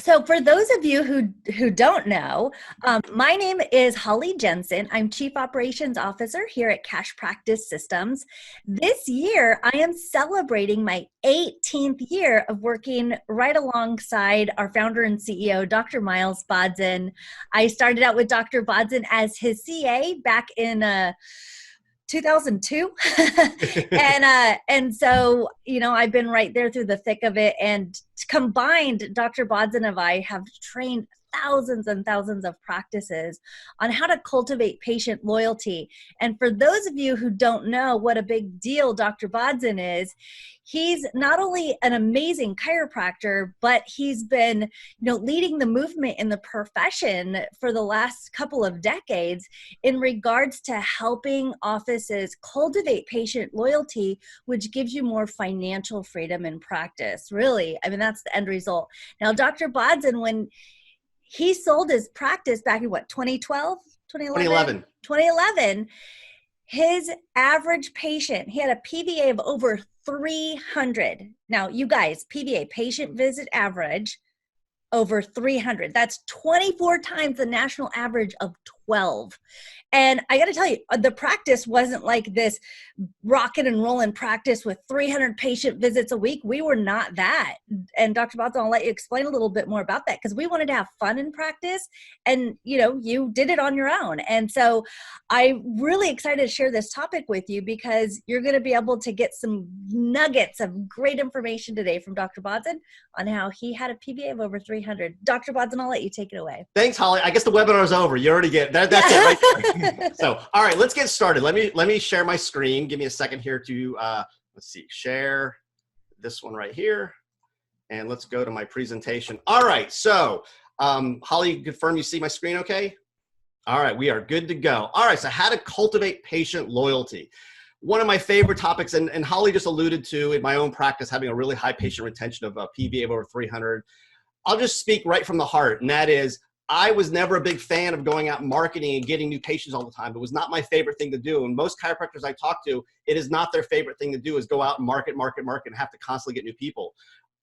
So for those of you who don't know, my name is Holly Jensen. I'm Chief Operations Officer here at Cash Practice Systems. This year, I am celebrating my 18th year of working right alongside our founder and CEO, Dr. Miles Bodzin. I started out with Dr. Bodzin as his CA back in 2002. And so, I've been right there through the thick of it, and combined, Dr. Bodzin and I have trained thousands and thousands of practices on how to cultivate patient loyalty. And for those of you who don't know what a big deal Dr. Bodzin is, he's not only an amazing chiropractor, but he's been, leading the movement in the profession for the last couple of decades in regards to helping offices cultivate patient loyalty, which gives you more financial freedom in practice. Really, I mean, that's the end result. Now, Dr. Bodzin, when he sold his practice back in 2012, 2011. 2011, his average patient, he had a PVA of over 300. Now, you guys, PVA, patient visit average, over 300. That's 24 times the national average of 12. And I got to tell you, the practice wasn't like this rocking and rolling practice with 300 patient visits a week. We were not that. And Dr. Bodzin, I'll let you explain a little bit more about that, because we wanted to have fun in practice, and you did it on your own. And so I'm really excited to share this topic with you, because you're going to be able to get some nuggets of great information today from Dr. Bodzin on how he had a PVA of over 300. Dr. Bodzin, I'll let you take it away. Thanks, Holly. I guess the webinar's over. You already get that. That's it, right there. So, all right, let's get started. Let me share my screen. Give me a second here to let's see, share this one right here, and let's go to my presentation. All right, so Holly, confirm you see my screen, okay? All right, we are good to go. All right, so how to cultivate patient loyalty. One of my favorite topics, and Holly just alluded to in my own practice, having a really high patient retention of a PVA of over 300. I'll just speak right from the heart, and that is, I was never a big fan of going out and marketing and getting new patients all the time. It was not my favorite thing to do. And most chiropractors I talk to, it is not their favorite thing to do, is go out and market, and have to constantly get new people.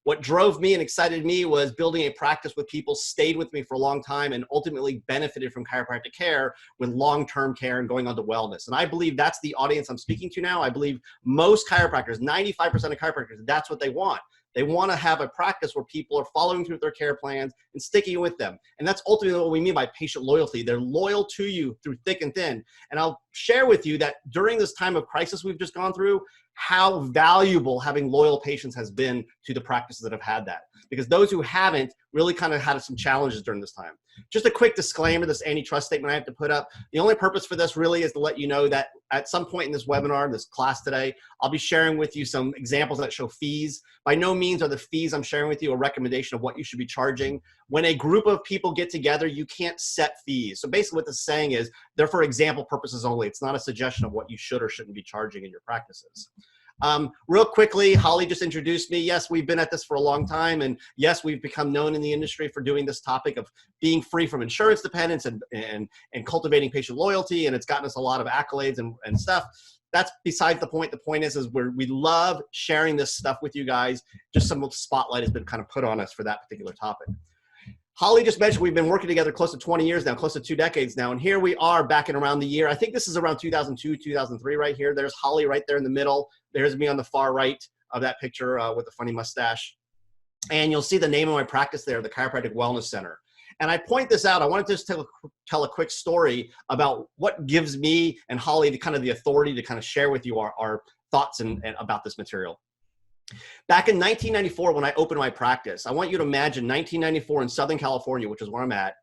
What drove me and excited me was building a practice with people, stayed with me for a long time, and ultimately benefited from chiropractic care with long-term care and going on to wellness. And I believe that's the audience I'm speaking to now. I believe most chiropractors, 95% of chiropractors, that's what they want. They want to have a practice where people are following through with their care plans and sticking with them. And that's ultimately what we mean by patient loyalty. They're loyal to you through thick and thin. And I'll share with you that during this time of crisis we've just gone through, how valuable having loyal patients has been to the practices that have had that. Because those who haven't really kind of had some challenges during this time. Just a quick disclaimer, this antitrust statement I have to put up. The only purpose for this really is to let you know that at some point in this webinar, this class today, I'll be sharing with you some examples that show fees. By no means are the fees I'm sharing with you a recommendation of what you should be charging. When a group of people get together, you can't set fees. So basically what this is saying is they're for example purposes only. It's not a suggestion of what you should or shouldn't be charging in your practices. Real quickly, Holly just introduced me. Yes, we've been at this for a long time. And yes, we've become known in the industry for doing this topic of being free from insurance dependence and cultivating patient loyalty. And it's gotten us a lot of accolades and stuff. That's besides the point. The point is we love sharing this stuff with you guys. Just some spotlight has been kind of put on us for that particular topic. Holly just mentioned we've been working together close to 20 years now, close to 2 decades now. And here we are back in around the year. I think this is around 2002, 2003 right here. There's Holly right there in the middle. There's me on the far right of that picture with the funny mustache. And you'll see the name of my practice there, the Chiropractic Wellness Center. And I point this out. I wanted to just tell a quick story about what gives me and Holly the authority to kind of share with you our thoughts and about this material. Back in 1994, when I opened my practice, I want you to imagine 1994 in Southern California, which is where I'm at.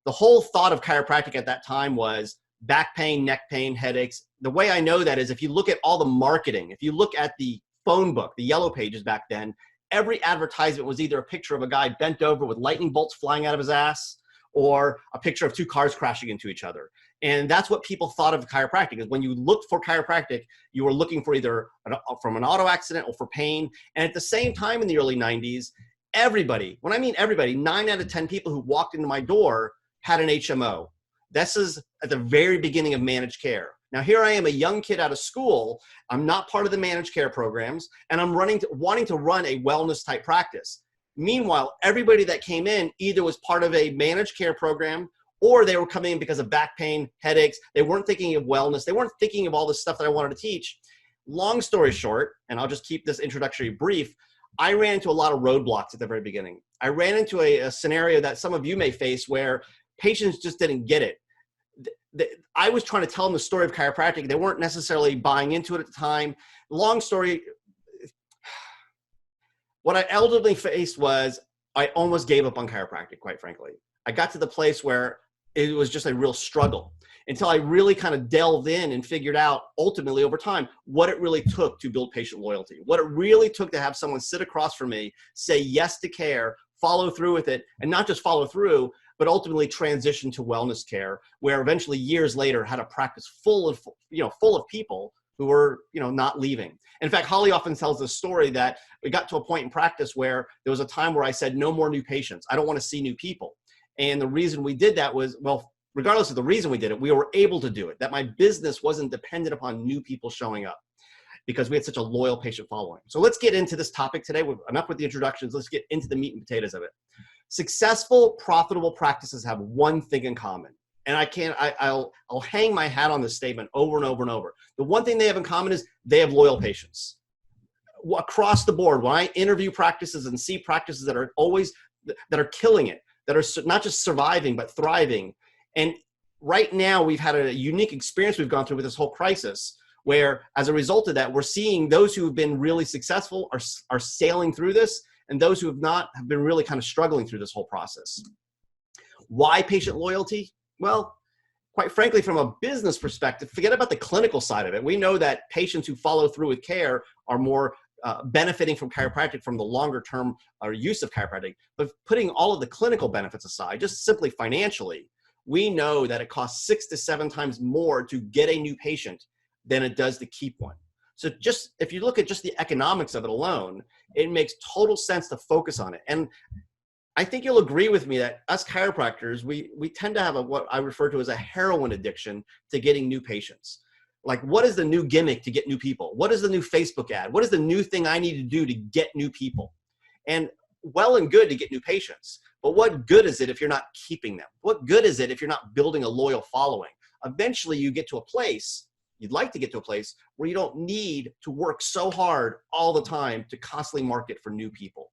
The whole thought of chiropractic at that time was back pain, neck pain, headaches. The way I know that is if you look at all the marketing, if you look at the phone book, the yellow pages back then, every advertisement was either a picture of a guy bent over with lightning bolts flying out of his ass or a picture of 2 cars crashing into each other. And that's what people thought of chiropractic, is when you looked for chiropractic, you were looking for either from an auto accident or for pain. And at the same time in the early 90s, everybody, when I mean everybody, 9 out of 10 people who walked into my door had an HMO. This is at the very beginning of managed care. Now here I am, a young kid out of school. I'm not part of the managed care programs, and I'm wanting to run a wellness type practice. Meanwhile, everybody that came in either was part of a managed care program or they were coming in because of back pain, headaches. They weren't thinking of wellness. They weren't thinking of all the stuff that I wanted to teach. Long story short, and I'll just keep this introductory brief, I ran into a lot of roadblocks at the very beginning. I ran into a scenario that some of you may face where patients just didn't get it. I was trying to tell them the story of chiropractic. They weren't necessarily buying into it at the time. Long story, what I ultimately faced was I almost gave up on chiropractic, quite frankly. I got to the place where it was just a real struggle until I really kind of delved in and figured out ultimately over time what it really took to build patient loyalty, what it really took to have someone sit across from me, say yes to care, follow through with it, and not just follow through, but ultimately transition to wellness care, where eventually years later had a practice full of people who were, not leaving. In fact, Holly often tells the story that we got to a point in practice where there was a time where I said, no more new patients. I don't want to see new people. And the reason we did that was, well, regardless of the reason we did it, we were able to do it, that my business wasn't dependent upon new people showing up because we had such a loyal patient following. So let's get into this topic today. Enough with the introductions. Let's get into the meat and potatoes of it. Successful, profitable practices have one thing in common. And I'll hang my hat on this statement over and over and over. The one thing they have in common is they have loyal patients. Across the board, when I interview practices and see practices that are killing it, that are not just surviving, but thriving. And right now we've had a unique experience we've gone through with this whole crisis, where as a result of that, we're seeing those who have been really successful are sailing through this, and those who have not have been really kind of struggling through this whole process. Why patient loyalty? Well, quite frankly, from a business perspective, forget about the clinical side of it. We know that patients who follow through with care are more benefiting from chiropractic from the longer term use of chiropractic. But putting all of the clinical benefits aside, just simply financially, we know that it costs 6 to 7 times more to get a new patient than it does to keep one. So just if you look at just the economics of it alone, it makes total sense to focus on it. And I think you'll agree with me that us chiropractors, we tend to have what I refer to as a heroin addiction to getting new patients. Like, what is the new gimmick to get new people? What is the new Facebook ad? What is the new thing I need to do to get new people? And well and good to get new patients, but what good is it if you're not keeping them? What good is it if you're not building a loyal following? Eventually you get to a place, you'd like to get to a place where you don't need to work so hard all the time to constantly market for new people.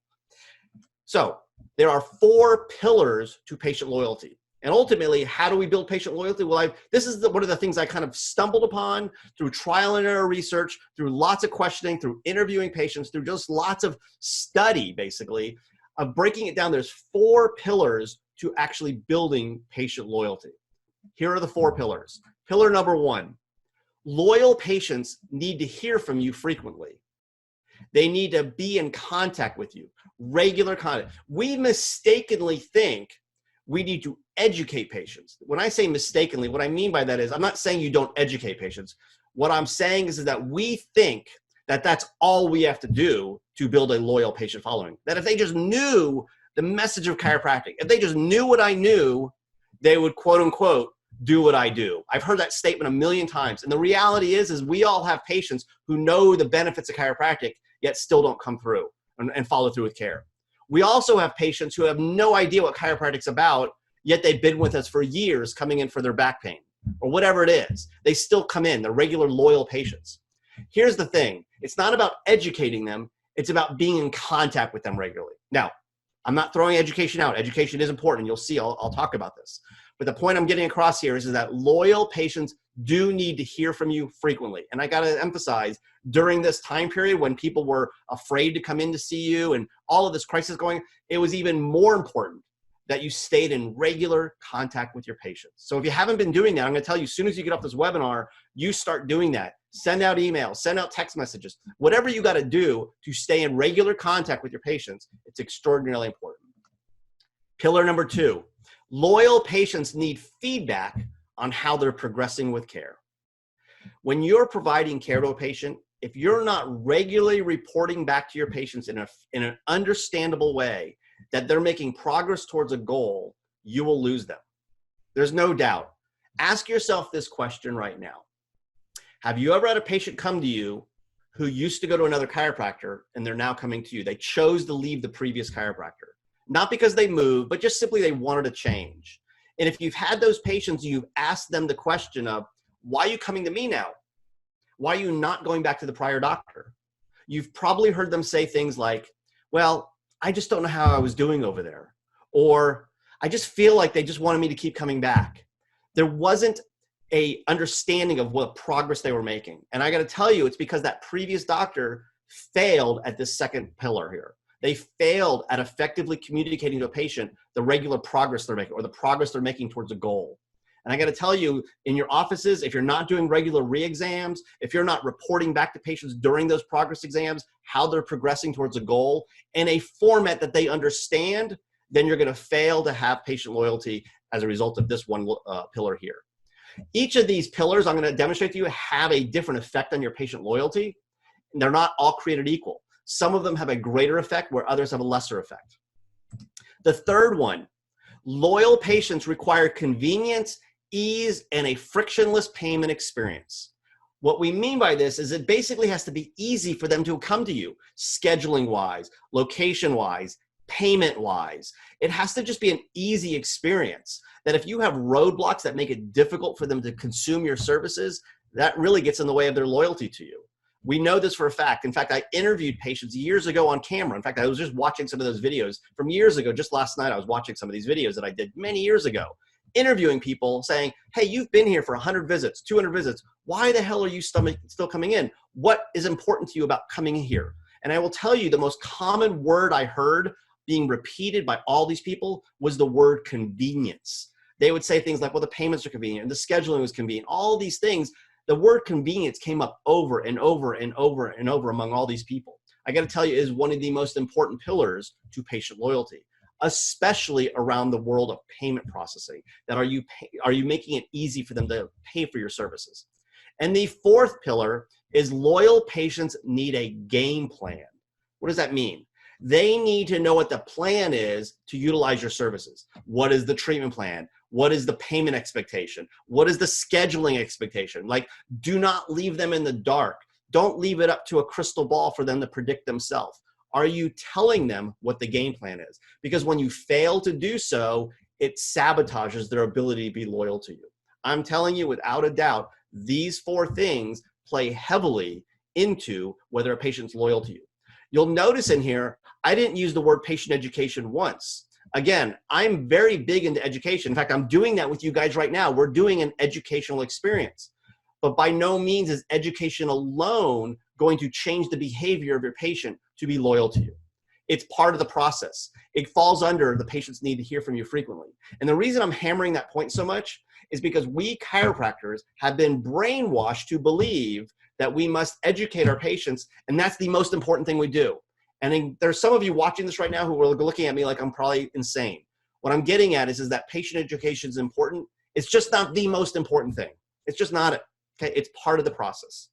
So there are 4 pillars to patient loyalty. And ultimately, how do we build patient loyalty? Well, this is one of the things I kind of stumbled upon through trial and error research, through lots of questioning, through interviewing patients, through just lots of study, basically, of breaking it down. There's 4 pillars to actually building patient loyalty. Here are the 4 pillars. Pillar number 1, loyal patients need to hear from you frequently. They need to be in contact with you, regular contact. We mistakenly think we need to educate patients. When I say mistakenly, what I mean by that is I'm not saying you don't educate patients. What I'm saying is that we think that that's all we have to do to build a loyal patient following. That if they just knew the message of chiropractic, if they just knew what I knew, they would, quote unquote, do what I do. I've heard that statement a million times. And the reality is we all have patients who know the benefits of chiropractic, yet still don't come through and follow through with care. We also have patients who have no idea what chiropractic's about, yet they've been with us for years coming in for their back pain or whatever it is. They still come in. They're regular, loyal patients. Here's the thing. It's not about educating them. It's about being in contact with them regularly. Now, I'm not throwing education out. Education is important. You'll see, I'll talk about this. But the point I'm getting across here is that loyal patients do need to hear from you frequently. And I got to emphasize, during this time period when people were afraid to come in to see you and all of this crisis going, it was even more important that you stayed in regular contact with your patients. So if you haven't been doing that, I'm going to tell you, as soon as you get off this webinar, you start doing that. Send out emails, send out text messages, whatever you got to do to stay in regular contact with your patients. It's extraordinarily important. Pillar number 2, loyal patients need feedback on how they're progressing with care. When you're providing care to a patient, if you're not regularly reporting back to your patients in an understandable way that they're making progress towards a goal, you will lose them. There's no doubt. Ask yourself this question right now. Have you ever had a patient come to you who used to go to another chiropractor and they're now coming to you. They chose to leave the previous chiropractor, not because they moved, but just simply they wanted to change. And if you've had those patients, you've asked them the question of, why are you coming to me now? Why are you not going back to the prior doctor? You've probably heard them say things like, well, I just don't know how I was doing over there. Or I just feel like they just wanted me to keep coming back. There wasn't a understanding of what progress they were making. And I got to tell you, it's because that previous doctor failed at this second pillar here. They failed at effectively communicating to a patient the regular progress they're making or the progress they're making towards a goal. And I got to tell you, in your offices, if you're not doing regular re-exams, if you're not reporting back to patients during those progress exams, how they're progressing towards a goal in a format that they understand, then you're going to fail to have patient loyalty as a result of this one pillar here. Each of these pillars I'm going to demonstrate to you have a different effect on your patient loyalty. They're not all created equal. Some of them have a greater effect where others have a lesser effect. The third one, loyal patients require convenience, ease, and a frictionless payment experience. What we mean by this is it basically has to be easy for them to come to you, scheduling-wise, location-wise, payment-wise. It has to just be an easy experience, that if you have roadblocks that make it difficult for them to consume your services, that really gets in the way of their loyalty to you. We know this for a fact. In fact, I interviewed patients years ago on camera. In fact, I was just watching some of those videos from years ago. Just last night, I was watching some of these videos that I did many years ago, interviewing people saying, hey, you've been here for 100 visits, 200 visits. Why the hell are you still coming in? What is important to you about coming here? And I will tell you, the most common word I heard being repeated by all these people was the word convenience. They would say things like, well, the payments are convenient and the scheduling was convenient. All these things, the word convenience came up over and over and over and over among all these people. I got to tell you, it is one of the most important pillars to patient loyalty, especially around the world of payment processing. That are you making it easy for them to pay for your services? And the fourth pillar is loyal patients need a game plan. What does that mean? They need to know what the plan is to utilize your services. What is the treatment plan? What is the payment expectation? What is the scheduling expectation? Like, do not leave them in the dark. Don't leave it up to a crystal ball for them to predict themselves. Are you telling them what the game plan is? Because when you fail to do so, it sabotages their ability to be loyal to you. I'm telling you without a doubt, these four things play heavily into whether a patient's loyal to you. You'll notice in here, I didn't use the word patient education once. Again, I'm very big into education. In fact, I'm doing that with you guys right now. We're doing an educational experience. But by no means is education alone going to change the behavior of your patient to be loyal to you. It's part of the process. It falls under the patients need to hear from you frequently. And the reason I'm hammering that point so much is because we chiropractors have been brainwashed to believe that we must educate our patients, and that's the most important thing we do. And then there's some of you watching this right now who are looking at me like I'm probably insane. What I'm getting at is that patient education is important. It's just not the most important thing. It's just not it. Okay, it's part of the process.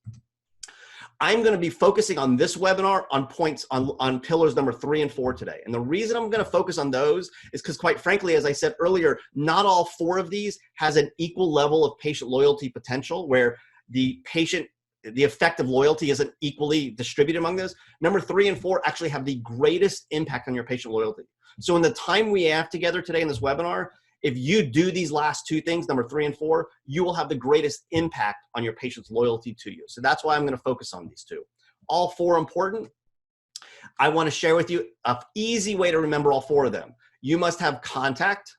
I'm going to be focusing on this webinar on points on pillars number 3 and 4 today. And the reason I'm going to focus on those is because, quite frankly, as I said earlier, not all 4 of these has an equal level of patient loyalty potential where the effect of loyalty isn't equally distributed among those. Number 3 and 4 actually have the greatest impact on your patient loyalty. So in the time we have together today in this webinar, if you do these last 2 things, number 3 and 4, you will have the greatest impact on your patient's loyalty to you. So that's why I'm going to focus on these 2. All 4 important. I want to share with you an easy way to remember all 4 of them. You must have contact.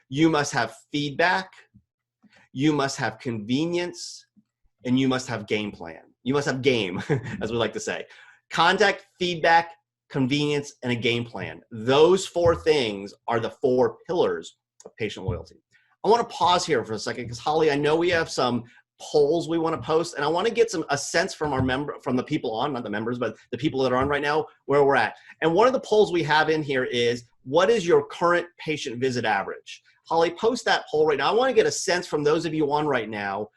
You must have feedback. You must have convenience. And you must have game plan. You must have game, as we like to say. Contact, feedback, convenience, and a game plan. Those 4 things are the 4 pillars of patient loyalty. I want to pause here for a second because, Holly, I know we have some polls we want to post, and I want to get a sense from from the people on, not the members, but the people that are on right now, where we're at. And one of the polls we have in here is, what is your current patient visit average? Holly, post that poll right now. I want to get a sense from those of you on right now,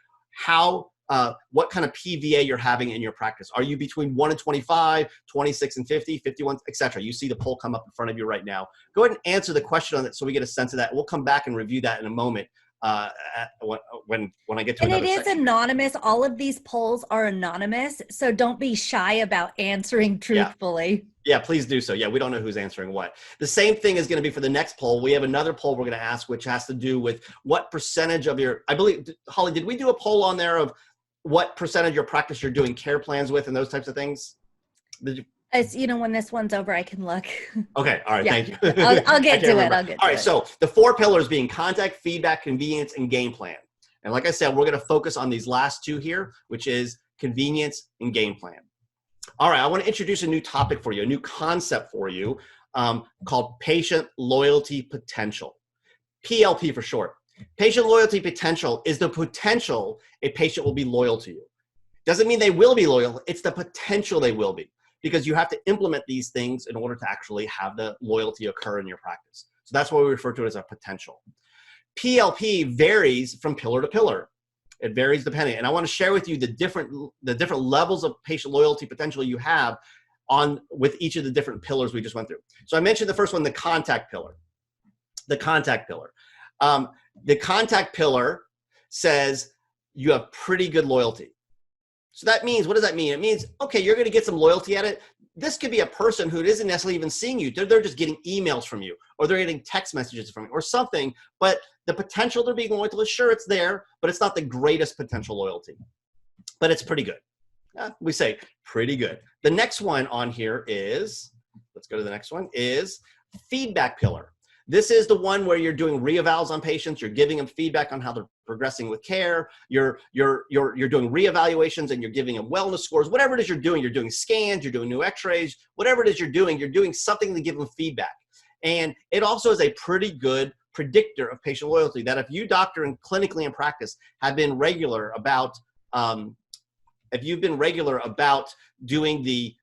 what kind of PVA you're having in your practice. Are you between 1 and 25, 26 and 50, 51, etc.? You see the poll come up in front of you right now. Go ahead and answer the question on it so we get a sense of that. We'll come back and review that in a moment when I get to And it another is section. anonymous. All of these polls are anonymous, so don't be shy about answering Yeah. truthfully. Yeah, please do so. Yeah, we don't know who's answering what. The same thing is going to be for the next poll. We have another poll we're going to ask, which has to do with what percentage of your, I believe, Holly, did we do a poll on there of what percentage of your practice you're doing care plans with and those types of things? Did you? As you know, when this one's over, I can look. Okay, all right, Yeah, thank you. I'll I get can't to it. remember. I'll get All to right, it. so the 4 pillars being contact, feedback, convenience, and game plan. And like I said, we're going to focus on these last 2 here, which is convenience and game plan. All right, I want to introduce a new topic for you, a new concept for you called patient loyalty potential. PLP for short. Patient loyalty potential is the potential a patient will be loyal to you. Doesn't mean they will be loyal, it's the potential they will be, because you have to implement these things in order to actually have the loyalty occur in your practice. So that's what we refer to as a potential. PLP varies from pillar to pillar. It varies depending. And I want to share with you the different levels of patient loyalty potential you have with each of the different pillars we just went through. So I mentioned the first one, the contact pillar. The contact pillar. The contact pillar says you have pretty good loyalty. So that means, what does that mean? It means, okay, you're going to get some loyalty at it. This could be a person who isn't necessarily even seeing you. They're just getting emails from you, or they're getting text messages from you or something. But the potential they're being loyal is, sure, it's there, but it's not the greatest potential loyalty. But it's pretty good. We say pretty good. The next one on here is, let's go to the next one, is feedback pillar. This is the one where you're doing reevals on patients. You're giving them feedback on how they're progressing with care. You're doing reevaluations and you're giving them wellness scores. Whatever it is you're doing scans, you're doing new x-rays, whatever it is you're doing something to give them feedback. And it also is a pretty good predictor of patient loyalty, that if you doctor and clinically in practice have been regular about, if you've been regular about doing the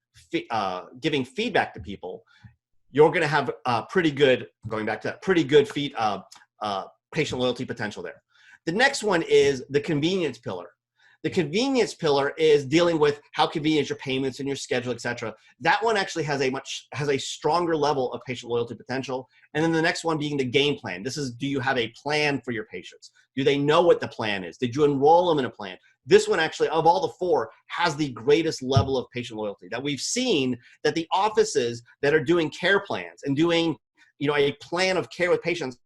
giving feedback to people, you're going to have pretty good, going back to that, pretty good patient loyalty potential there. The next one is the convenience pillar. The convenience pillar is dealing with how convenient your payments and your schedule, et cetera. That one actually has a stronger level of patient loyalty potential. And then the next one being the game plan. This is, do you have a plan for your patients? Do they know what the plan is? Did you enroll them in a plan? This one actually, of all the 4, has the greatest level of patient loyalty. That we've seen that the offices that are doing care plans and doing, a plan of care with patients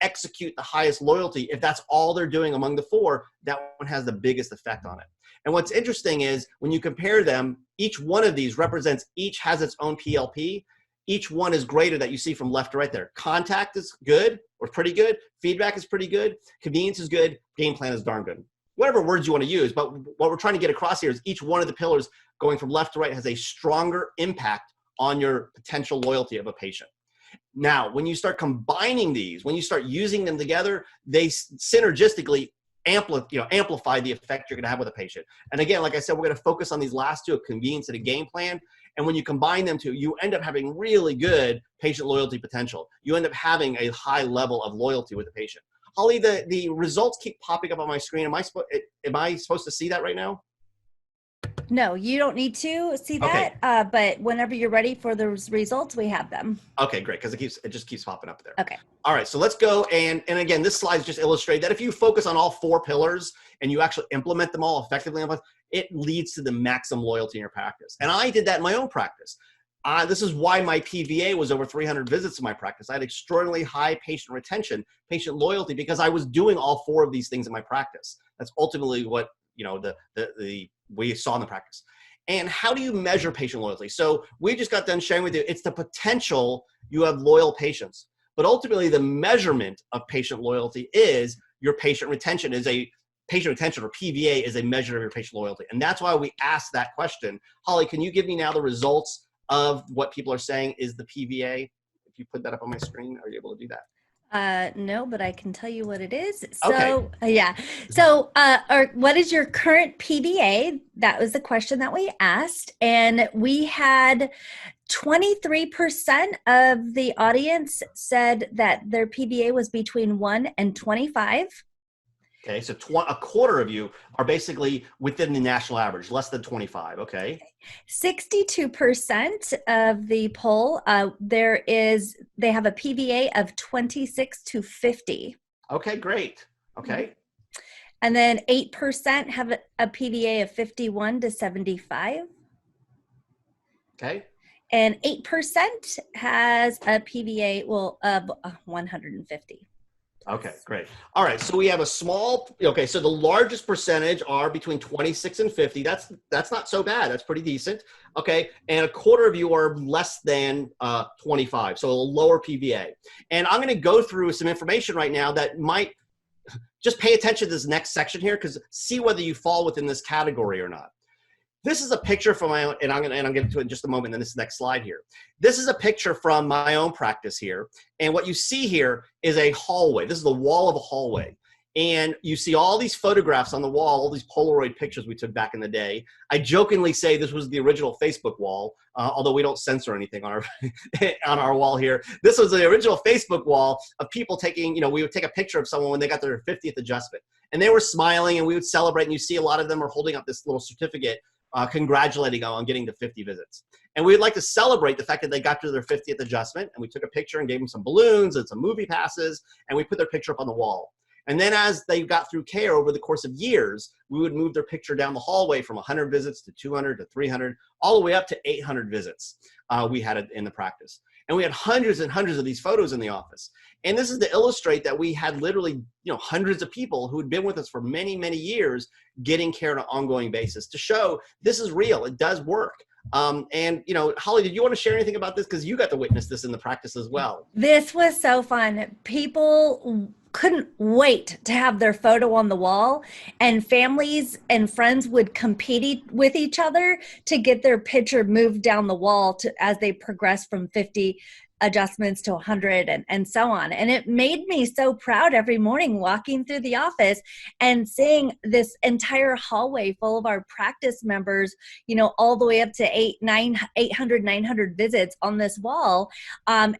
execute the highest loyalty. If that's all they're doing among the 4, that one has the biggest effect on it. And what's interesting is when you compare them, each one of these each has its own PLP. Each one is greater, that you see from left to right there. Contact is good or pretty good. Feedback is pretty good. Convenience is good. Game plan is darn good. Whatever words you want to use, but what we're trying to get across here is each one of the pillars going from left to right has a stronger impact on your potential loyalty of a patient. Now, when you start combining these, when you start using them together, they synergistically amplify the effect you're going to have with a patient. And again, like I said, we're going to focus on these last 2, a convenience and a game plan. And when you combine them 2, you end up having really good patient loyalty potential. You end up having a high level of loyalty with the patient. Holly, the results keep popping up on my screen. Am I supposed to see that right now? No, you don't need to see that. Okay. But whenever you're ready for those results, we have them. Okay, great, because it just keeps popping up there. Okay. All right, so let's go, and again, this slide just illustrates that if you focus on all 4 pillars and you actually implement them all effectively, it leads to the maximum loyalty in your practice. And I did that in my own practice. This is why my PVA was over 300 visits in my practice. I had extraordinarily high patient retention, patient loyalty, because I was doing all 4 of these things in my practice. That's ultimately what we saw in the practice. And how do you measure patient loyalty? So we just got done sharing with you, it's the potential you have loyal patients. But ultimately, the measurement of patient loyalty is your patient retention or PVA is a measure of your patient loyalty. And that's why we asked that question. Holly, can you give me now the results of what people are saying is the PVA? If you put that up on my screen, are you able to do that? No, but I can tell you what it is. Okay. So, yeah. So, what is your current PVA? That was the question that we asked. And we had 23% of the audience said that their PVA was between 1 and 25. Okay, so a quarter of you are basically within the national average, less than 25, okay? 62% of the poll, they have a PVA of 26 to 50. Okay, great. Okay. And then 8% have a PVA of 51 to 75. Okay. And 8% has a PVA, well, of 150. Okay, great. All right, so we have a small, okay, so the largest percentage are between 26 and 50. That's not so bad. That's pretty decent. Okay, and a quarter of you are less than 25, so a lower PVA. And I'm going to go through some information right now that might just pay attention to this next section here, because see whether you fall within this category or not. This is a picture from my own, and I'm gonna get to it in just a moment, and this next slide here. This is a picture from my own practice here. And what you see here is a hallway. This is the wall of a hallway. And you see all these photographs on the wall, all these Polaroid pictures we took back in the day. I jokingly say this was the original Facebook wall, although we don't censor anything on our, on our wall here. This was the original Facebook wall of people taking, we would take a picture of someone when they got their 50th adjustment. And they were smiling, and we would celebrate, and you see a lot of them are holding up this little certificate congratulating on getting to 50 visits. And we'd like to celebrate the fact that they got to their 50th adjustment, and we took a picture and gave them some balloons and some movie passes, and we put their picture up on the wall. And then as they got through care over the course of years, we would move their picture down the hallway from 100 visits to 200 to 300, all the way up to 800 visits we had it in the practice. And we had hundreds and hundreds of these photos in the office. And this is to illustrate that we had literally, hundreds of people who had been with us for many, many years getting care on an ongoing basis to show this is real. It does work. And, Holly, did you want to share anything about this? Because you got to witness this in the practice as well. This was so fun. People couldn't wait to have their photo on the wall, and families and friends would compete with each other to get their picture moved down the wall as they progressed from 50 adjustments to 100 and so on. And it made me so proud every morning walking through the office and seeing this entire hallway full of our practice members, all the way up to 800, 900 visits on this wall. And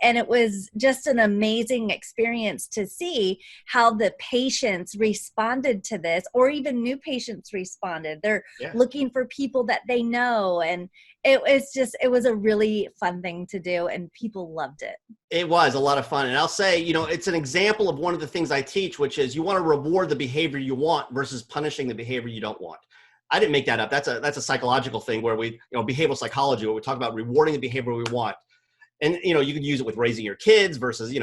it was just an amazing experience to see how the patients responded to this, or even new patients responded. They're looking for people that they know. And it was a really fun thing to do, and people loved it. It was a lot of fun. And I'll say, it's an example of one of the things I teach, which is you want to reward the behavior you want versus punishing the behavior you don't want. I didn't make that up. That's a psychological thing where we, behavioral psychology, where we talk about rewarding the behavior we want. And, you can use it with raising your kids versus,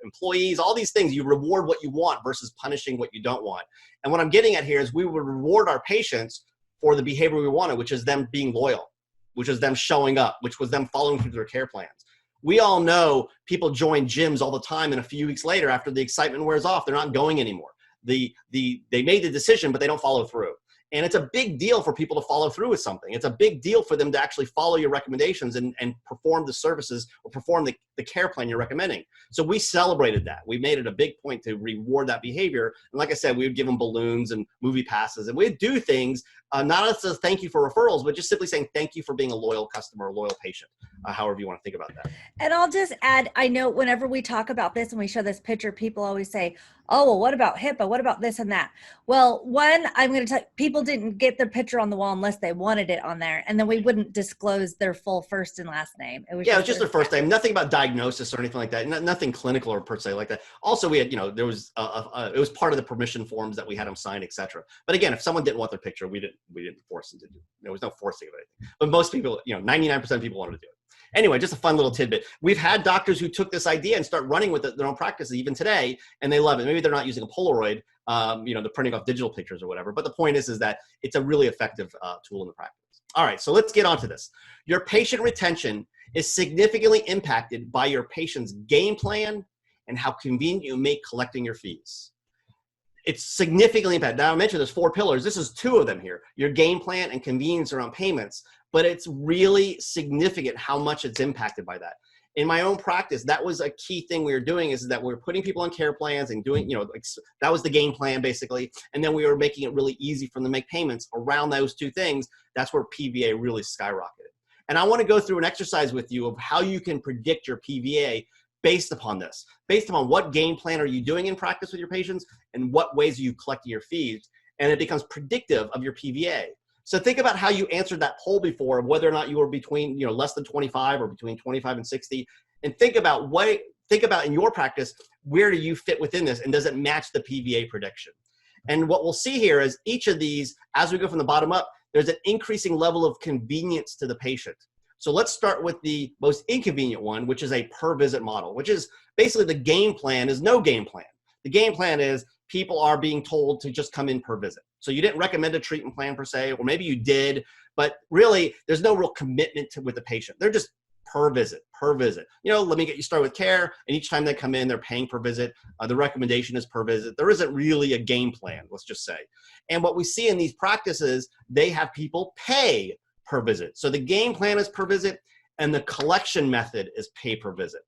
employees, all these things. You reward what you want versus punishing what you don't want. And what I'm getting at here is we would reward our patients for the behavior we wanted, which is them being loyal, which is them showing up, which was them following through their care plans. We all know people join gyms all the time, and a few weeks later, after the excitement wears off, they're not going anymore. They made the decision, but they don't follow through. And it's a big deal for people to follow through with something. It's a big deal for them to actually follow your recommendations and perform the services or perform the care plan you're recommending. So we celebrated that. We made it a big point to reward that behavior. And like I said, we would give them balloons and movie passes, and we'd do things, not as a thank you for referrals, but just simply saying thank you for being a loyal customer, a loyal patient, however you want to think about that. And I'll just add, I know whenever we talk about this and we show this picture, people always say, oh, well, what about HIPAA? What about this and that? Well, one, I'm going to tell you, people didn't get their picture on the wall unless they wanted it on there. And then we wouldn't disclose their full first and last name. It was just their first name. Nothing about diagnosis or anything like that. Nothing clinical or per se like that. Also, we had, there was, it was part of the permission forms that we had them sign, et cetera. But again, if someone didn't want their picture, we didn't force them to do it. There was no forcing of anything. But most people, 99% of people wanted to do it. Anyway, just a fun little tidbit. We've had doctors who took this idea and start running with it, their own practices even today, and they love it. Maybe they're not using a Polaroid, they're printing off digital pictures or whatever. But the point is that it's a really effective tool in the practice. All right, so let's get on to this. Your patient retention is significantly impacted by your patient's game plan and how convenient you make collecting your fees. It's significantly impacted. Now, I mentioned there's 4 pillars. This is 2 of them here, your game plan and convenience around payments. But it's really significant how much it's impacted by that. In my own practice, that was a key thing we were doing, is that we were putting people on care plans and doing, that was the game plan basically. And then we were making it really easy for them to make payments around those 2 things. That's where PVA really skyrocketed. And I want to go through an exercise with you of how you can predict your PVA based upon this, based upon what game plan are you doing in practice with your patients and what ways are you collecting your fees. And it becomes predictive of your PVA. So think about how you answered that poll before of whether or not you were between, less than 25 or between 25 and 60. And think about think about in your practice, where do you fit within this? And does it match the PVA prediction? And what we'll see here is each of these, as we go from the bottom up, there's an increasing level of convenience to the patient. So let's start with the most inconvenient one, which is a per visit model, which is basically the game plan is no game plan. The game plan is people are being told to just come in per visit. So you didn't recommend a treatment plan per se, or maybe you did, but really there's no real commitment with the patient. They're just per visit, per visit. Let me get you started with care. And each time they come in, they're paying per visit. The recommendation is per visit. There isn't really a game plan, let's just say. And what we see in these practices, they have people pay per visit. So the game plan is per visit and the collection method is pay per visit.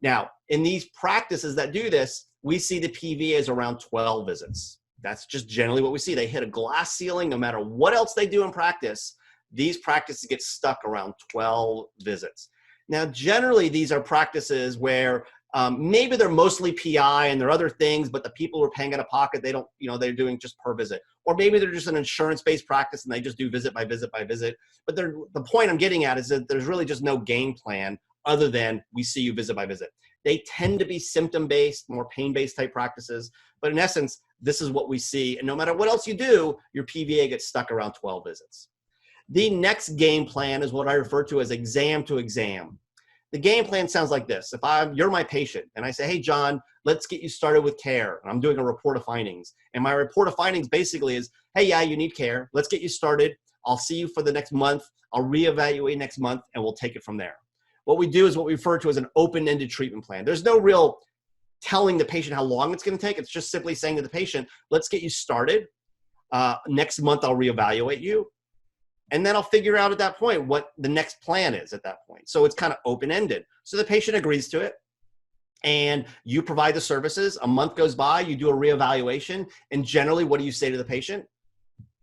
Now, in these practices that do this, we see the PVA is around 12 visits. That's just generally what we see. They hit a glass ceiling no matter what else they do in practice. These practices get stuck around 12 visits. Now, generally, these are practices where maybe they're mostly PI and there are other things, but the people who are paying out of pocket, they don't, they're doing just per visit. Or maybe they're just an insurance-based practice and they just do visit by visit by visit. But the point I'm getting at is that there's really just no game plan other than we see you visit by visit. They tend to be symptom-based, more pain-based type practices. But in essence, this is what we see. And no matter what else you do, your PVA gets stuck around 12 visits. The next game plan is what I refer to as exam to exam. The game plan sounds like this. If you're my patient and I say, hey, John, let's get you started with care. And I'm doing a report of findings. And my report of findings basically is, hey, yeah, you need care. Let's get you started. I'll see you for the next month. I'll reevaluate next month and we'll take it from there. What we do is what we refer to as an open-ended treatment plan. There's no real telling the patient how long it's going to take. It's just simply saying to the patient, let's get you started. Next month, I'll reevaluate you. And then I'll figure out at that point what the next plan is at that point. So it's kind of open-ended. So the patient agrees to it and you provide the services. A month goes by, you do a reevaluation. And generally, what do you say to the patient?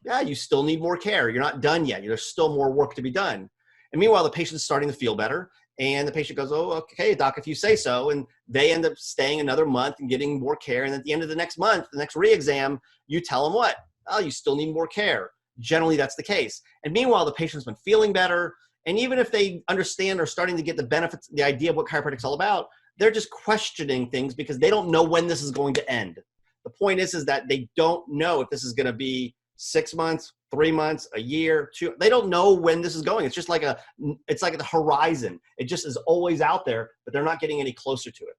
Yeah, you still need more care. You're not done yet. There's still more work to be done. And meanwhile, the patient's starting to feel better. And the patient goes, oh, okay, doc, if you say so. And they end up staying another month and getting more care. And at the end of the next month, the next re-exam, you tell them what? Oh, you still need more care. Generally, that's the case. And meanwhile, the patient's been feeling better. And even if they understand or starting to get the benefits, the idea of what chiropractic's all about, they're just questioning things because they don't know when this is going to end. The point is that they don't know if this is going to be 6 months, 3 months, a year, 2. They don't know when this is going. It's just like the horizon. It just is always out there, but they're not getting any closer to it.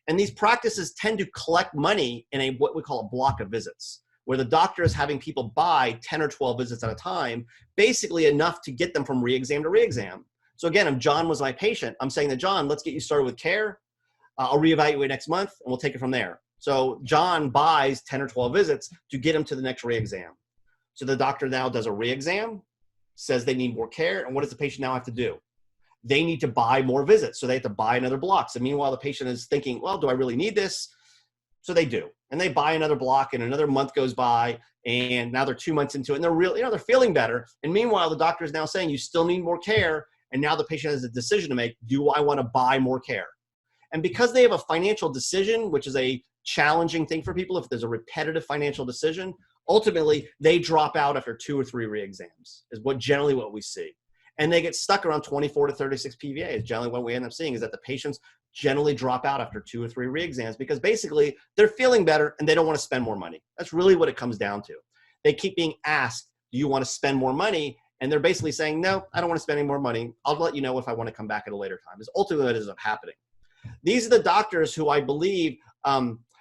And these practices tend to collect money in what we call a block of visits, where the doctor is having people buy 10 or 12 visits at a time, basically enough to get them from re-exam to re-exam. So again, if John was my patient, I'm saying to John, let's get you started with care. I'll reevaluate next month and we'll take it from there. So John buys 10 or 12 visits to get him to the next re-exam. So the doctor now does a re-exam, says they need more care. And what does the patient now have to do? They need to buy more visits. So they have to buy another block. So meanwhile, the patient is thinking, well, do I really need this? So they do. And they buy another block and another month goes by and now they're 2 months into it and they're really, they're feeling better. And meanwhile, the doctor is now saying you still need more care. And now the patient has a decision to make. Do I want to buy more care? And because they have a financial decision, which is a challenging thing for people, if there's a repetitive financial decision, ultimately they drop out after 2 or 3 re-exams is generally what we see. And they get stuck around 24 to 36 PVA is generally what we end up seeing is that the patients generally drop out after 2 or 3 re-exams because basically they're feeling better and they don't want to spend more money. That's really what it comes down to. They keep being asked, do you want to spend more money? And they're basically saying, no, I don't want to spend any more money. I'll let you know if I want to come back at a later time. Is ultimately what ends up happening. These are the doctors who I believe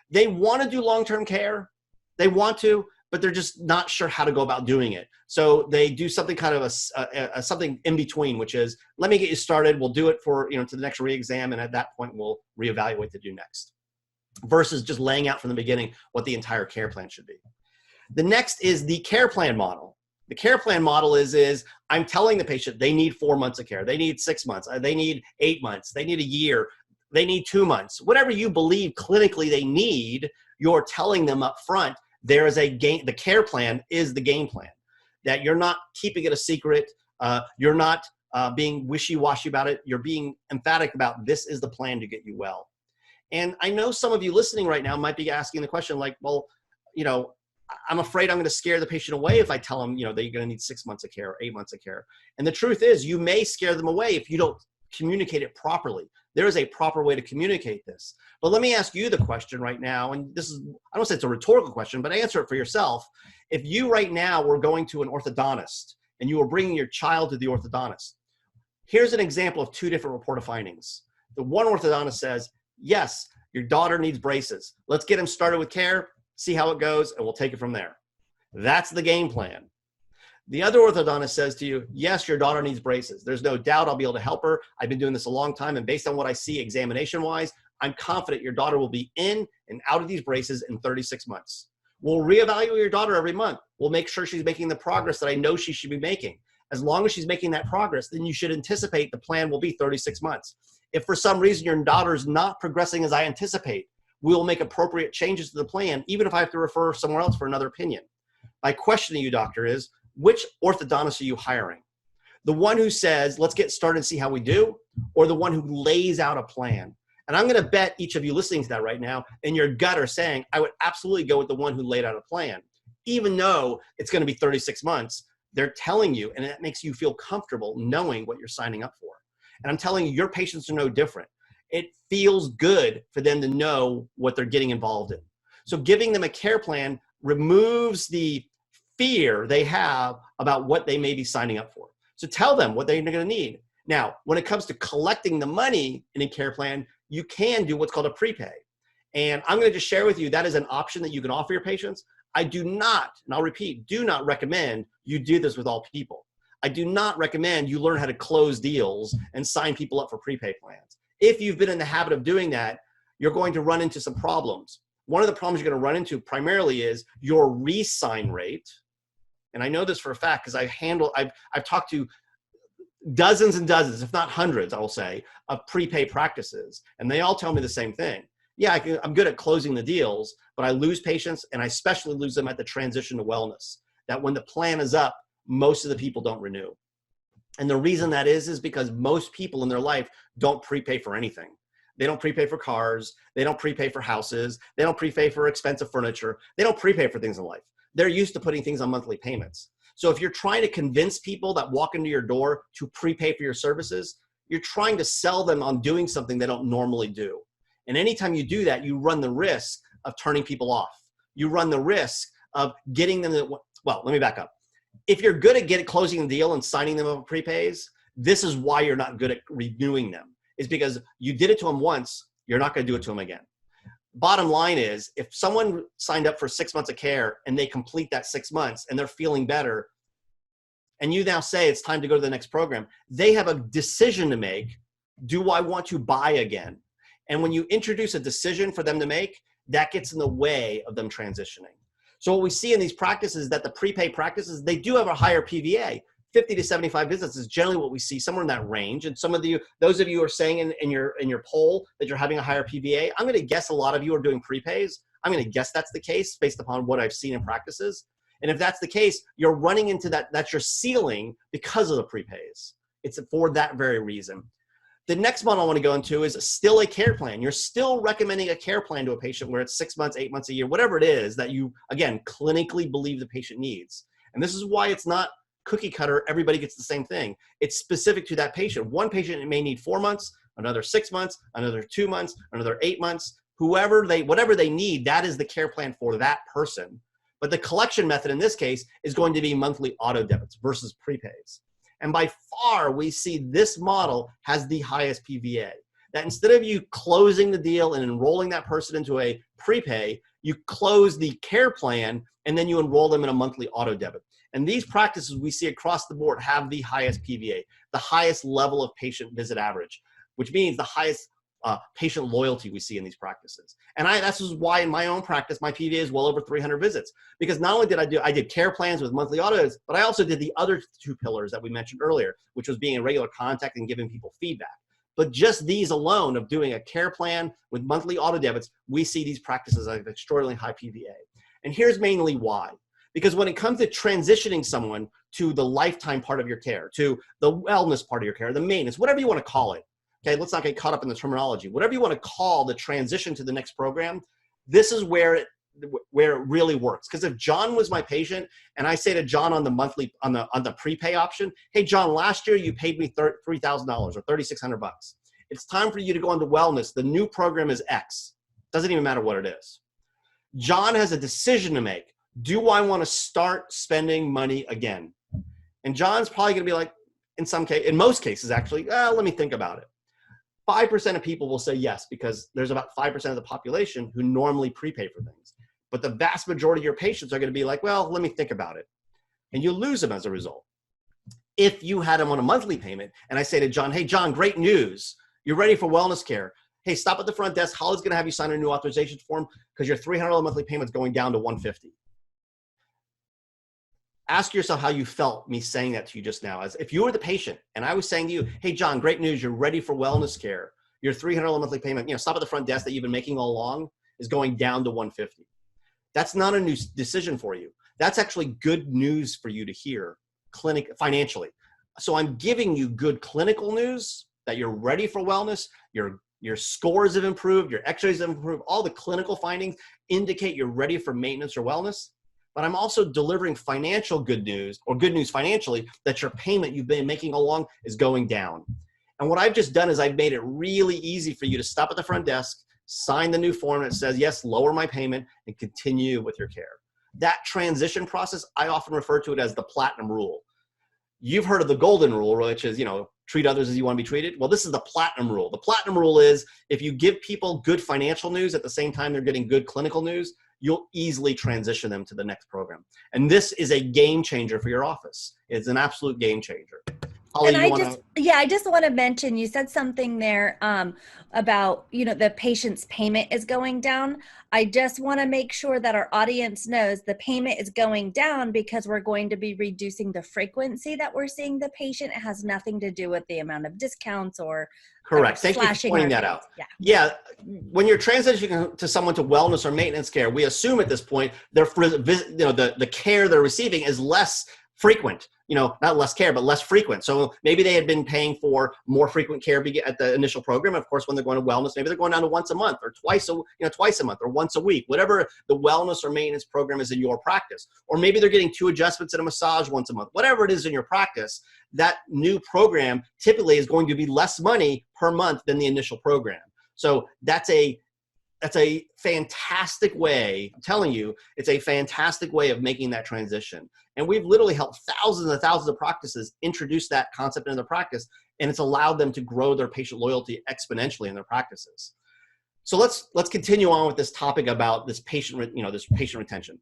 they want to do long-term care. They want to, but they're just not sure how to go about doing it. So they do something kind of something in between, which is, let me get you started. We'll do it for, to the next re-exam. And at that point, we'll reevaluate to do next versus just laying out from the beginning what the entire care plan should be. The next is the care plan model. The care plan model is I'm telling the patient they need 4 months of care. They need 6 months. They need 8 months. They need a year. They need 2 months. Whatever you believe clinically they need, you're telling them up front. There is the care plan is the game plan. That you're not keeping it a secret. You're not being wishy-washy about it. You're being emphatic about this is the plan to get you well. And I know some of you listening right now might be asking the question like, well, I'm afraid I'm going to scare the patient away if I tell them, that you're going to need 6 months of care or 8 months of care. And the truth is you may scare them away if you don't communicate it properly. There is a proper way to communicate this. But let me ask you the question right now, and this is, I don't say it's a rhetorical question, but answer it for yourself. If you right now were going to an orthodontist and you were bringing your child to the orthodontist, here's an example of two different reported findings. The one orthodontist says, yes, your daughter needs braces. Let's get him started with care, see how it goes, and we'll take it from there. That's the game plan. The other orthodontist says to you, yes, your daughter needs braces. There's no doubt I'll be able to help her. I've been doing this a long time, and based on what I see examination-wise, I'm confident your daughter will be in and out of these braces in 36 months. We'll reevaluate your daughter every month. We'll make sure she's making the progress that I know she should be making. As long as she's making that progress, then you should anticipate the plan will be 36 months. If for some reason your daughter's not progressing as I anticipate, we'll make appropriate changes to the plan, even if I have to refer somewhere else for another opinion. My question to you, doctor, is which orthodontist are you hiring? The one who says, let's get started and see how we do, or the one who lays out a plan? And I'm going to bet each of you listening to that right now in your gut are saying, I would absolutely go with the one who laid out a plan. Even though it's going to be 36 months, they're telling you, and it makes you feel comfortable knowing what you're signing up for. And I'm telling you, your patients are no different. It feels good for them to know what they're getting involved in. So giving them a care plan removes the fear they have about what they may be signing up for. So tell them what they're going to need. Now, when it comes to collecting the money in a care plan, you can do what's called a prepay. And I'm going to just share with you, that is an option that you can offer your patients. I do not, and I'll repeat, do not recommend you do this with all people. I do not recommend you learn how to close deals and sign people up for prepay plans. If you've been in the habit of doing that, you're going to run into some problems. One of the problems you're going to run into primarily is your re-sign rate. And I know this for a fact because I've talked to dozens and dozens, if not hundreds, I will say, of prepay practices. And they all tell me the same thing. Yeah, I'm good at closing the deals, but I lose patients, and I especially lose them at the transition to wellness. That when the plan is up, most of the people don't renew. And the reason that is because most people in their life don't prepay for anything. They don't prepay for cars. They don't prepay for houses. They don't prepay for expensive furniture. They don't prepay for things in life. They're used to putting things on monthly payments. So if you're trying to convince people that walk into your door to prepay for your services, you're trying to sell them on doing something they don't normally do. And anytime you do that, you run the risk of turning people off. You run the risk of getting them to, well, let me back up. If you're good at closing the deal and signing them up prepays, this is why you're not good at renewing them. It's because you did it to them once, you're not going to do it to them again. Bottom line is, if someone signed up for 6 months of care and they complete that 6 months and they're feeling better, and you now say it's time to go to the next program, they have a decision to make. Do I want to buy again? And when you introduce a decision for them to make, that gets in the way of them transitioning. So what we see in these practices, that the prepay practices, they do have a higher PVA. 50 to 75 visits is generally what we see, somewhere in that range. And some of you, those of you who are saying in your poll that you're having a higher PVA, I'm going to guess a lot of you are doing prepays. I'm going to guess that's the case based upon what I've seen in practices. And if that's the case, you're running into that's your ceiling because of the prepays. It's for that very reason. The next model I want to go into is still a care plan. You're still recommending a care plan to a patient where it's 6 months, 8 months, a year, whatever it is that you, again, clinically believe the patient needs. And this is why it's not cookie cutter, everybody gets the same thing. It's specific to that patient. One patient may need 4 months, another 6 months, another 2 months, another 8 months. Whatever they need, that is the care plan for that person. But the collection method in this case is going to be monthly auto debits versus prepays. And by far, we see this model has the highest PVA. That instead of you closing the deal and enrolling that person into a prepay, you close the care plan and then you enroll them in a monthly auto debit. And these practices we see across the board have the highest PVA, the highest level of patient visit average, which means the highest patient loyalty we see in these practices. And that's why in my own practice, my PVA is well over 300 visits, because not only did I did care plans with monthly autos, but I also did the other two pillars that we mentioned earlier, which was being in regular contact and giving people feedback. But just these alone of doing a care plan with monthly auto debits, we see these practices have extraordinarily high PVA. And here's mainly why. Because when it comes to transitioning someone to the lifetime part of your care, to the wellness part of your care, the maintenance, whatever you want to call it, okay, let's not get caught up in the terminology. Whatever you want to call the transition to the next program, this is where where it really works. Because if John was my patient and I say to John on the monthly, on the prepay option, hey, John, last year you paid me $3,000 or $3,600. It's time for you to go into wellness. The new program is X. Doesn't even matter what it is. John has a decision to make. Do I want to start spending money again? And John's probably going to be like, in most cases, actually, let me think about it. 5% of people will say yes, because there's about 5% of the population who normally prepay for things. But the vast majority of your patients are going to be like, well, let me think about it. And you lose them as a result. If you had them on a monthly payment, and I say to John, hey, John, great news. You're ready for wellness care. Hey, stop at the front desk. Holly's going to have you sign a new authorization form because your $300 monthly payment is going down to $150. Ask yourself how you felt me saying that to you just now. As if you were the patient and I was saying to you, hey, John, great news. You're ready for wellness care. Your $300 monthly payment, stop at the front desk that you've been making all along is going down to $150. That's not a new decision for you. That's actually good news for you to hear financially. So I'm giving you good clinical news that you're ready for wellness. Your scores have improved. Your x-rays have improved. All the clinical findings indicate you're ready for maintenance or wellness. But I'm also delivering financial good news, or good news financially, that your payment you've been making along is going down. And what I've just done is I've made it really easy for you to stop at the front desk, sign the new form that says, yes, lower my payment, and continue with your care. That transition process, I often refer to it as the platinum rule. You've heard of the golden rule, which is, treat others as you want to be treated. Well, this is the platinum rule. The platinum rule is if you give people good financial news at the same time they're getting good clinical news, you'll easily transition them to the next program. And this is a game changer for your office. It's an absolute game changer. Holly, I just want to mention, you said something there about, the patient's payment is going down. I just want to make sure that our audience knows the payment is going down because we're going to be reducing the frequency that we're seeing the patient. It has nothing to do with the amount of discounts or correct. Thank you for pointing that out. Yeah. When you're transitioning to someone to wellness or maintenance care, we assume at this point the care they're receiving is less frequent, not less care, but less frequent. So maybe they had been paying for more frequent care at the initial program. Of course, when they're going to wellness, maybe they're going down to once a month or twice a month or once a week, whatever the wellness or maintenance program is in your practice. Or maybe they're getting 2 adjustments and a massage once a month, whatever it is in your practice. That new program typically is going to be less money per month than the initial program. So that's a fantastic way, I'm telling you, it's a fantastic way of making that transition. And we've literally helped thousands and thousands of practices introduce that concept into their practice, and it's allowed them to grow their patient loyalty exponentially in their practices. So let's continue on with this topic about this patient retention.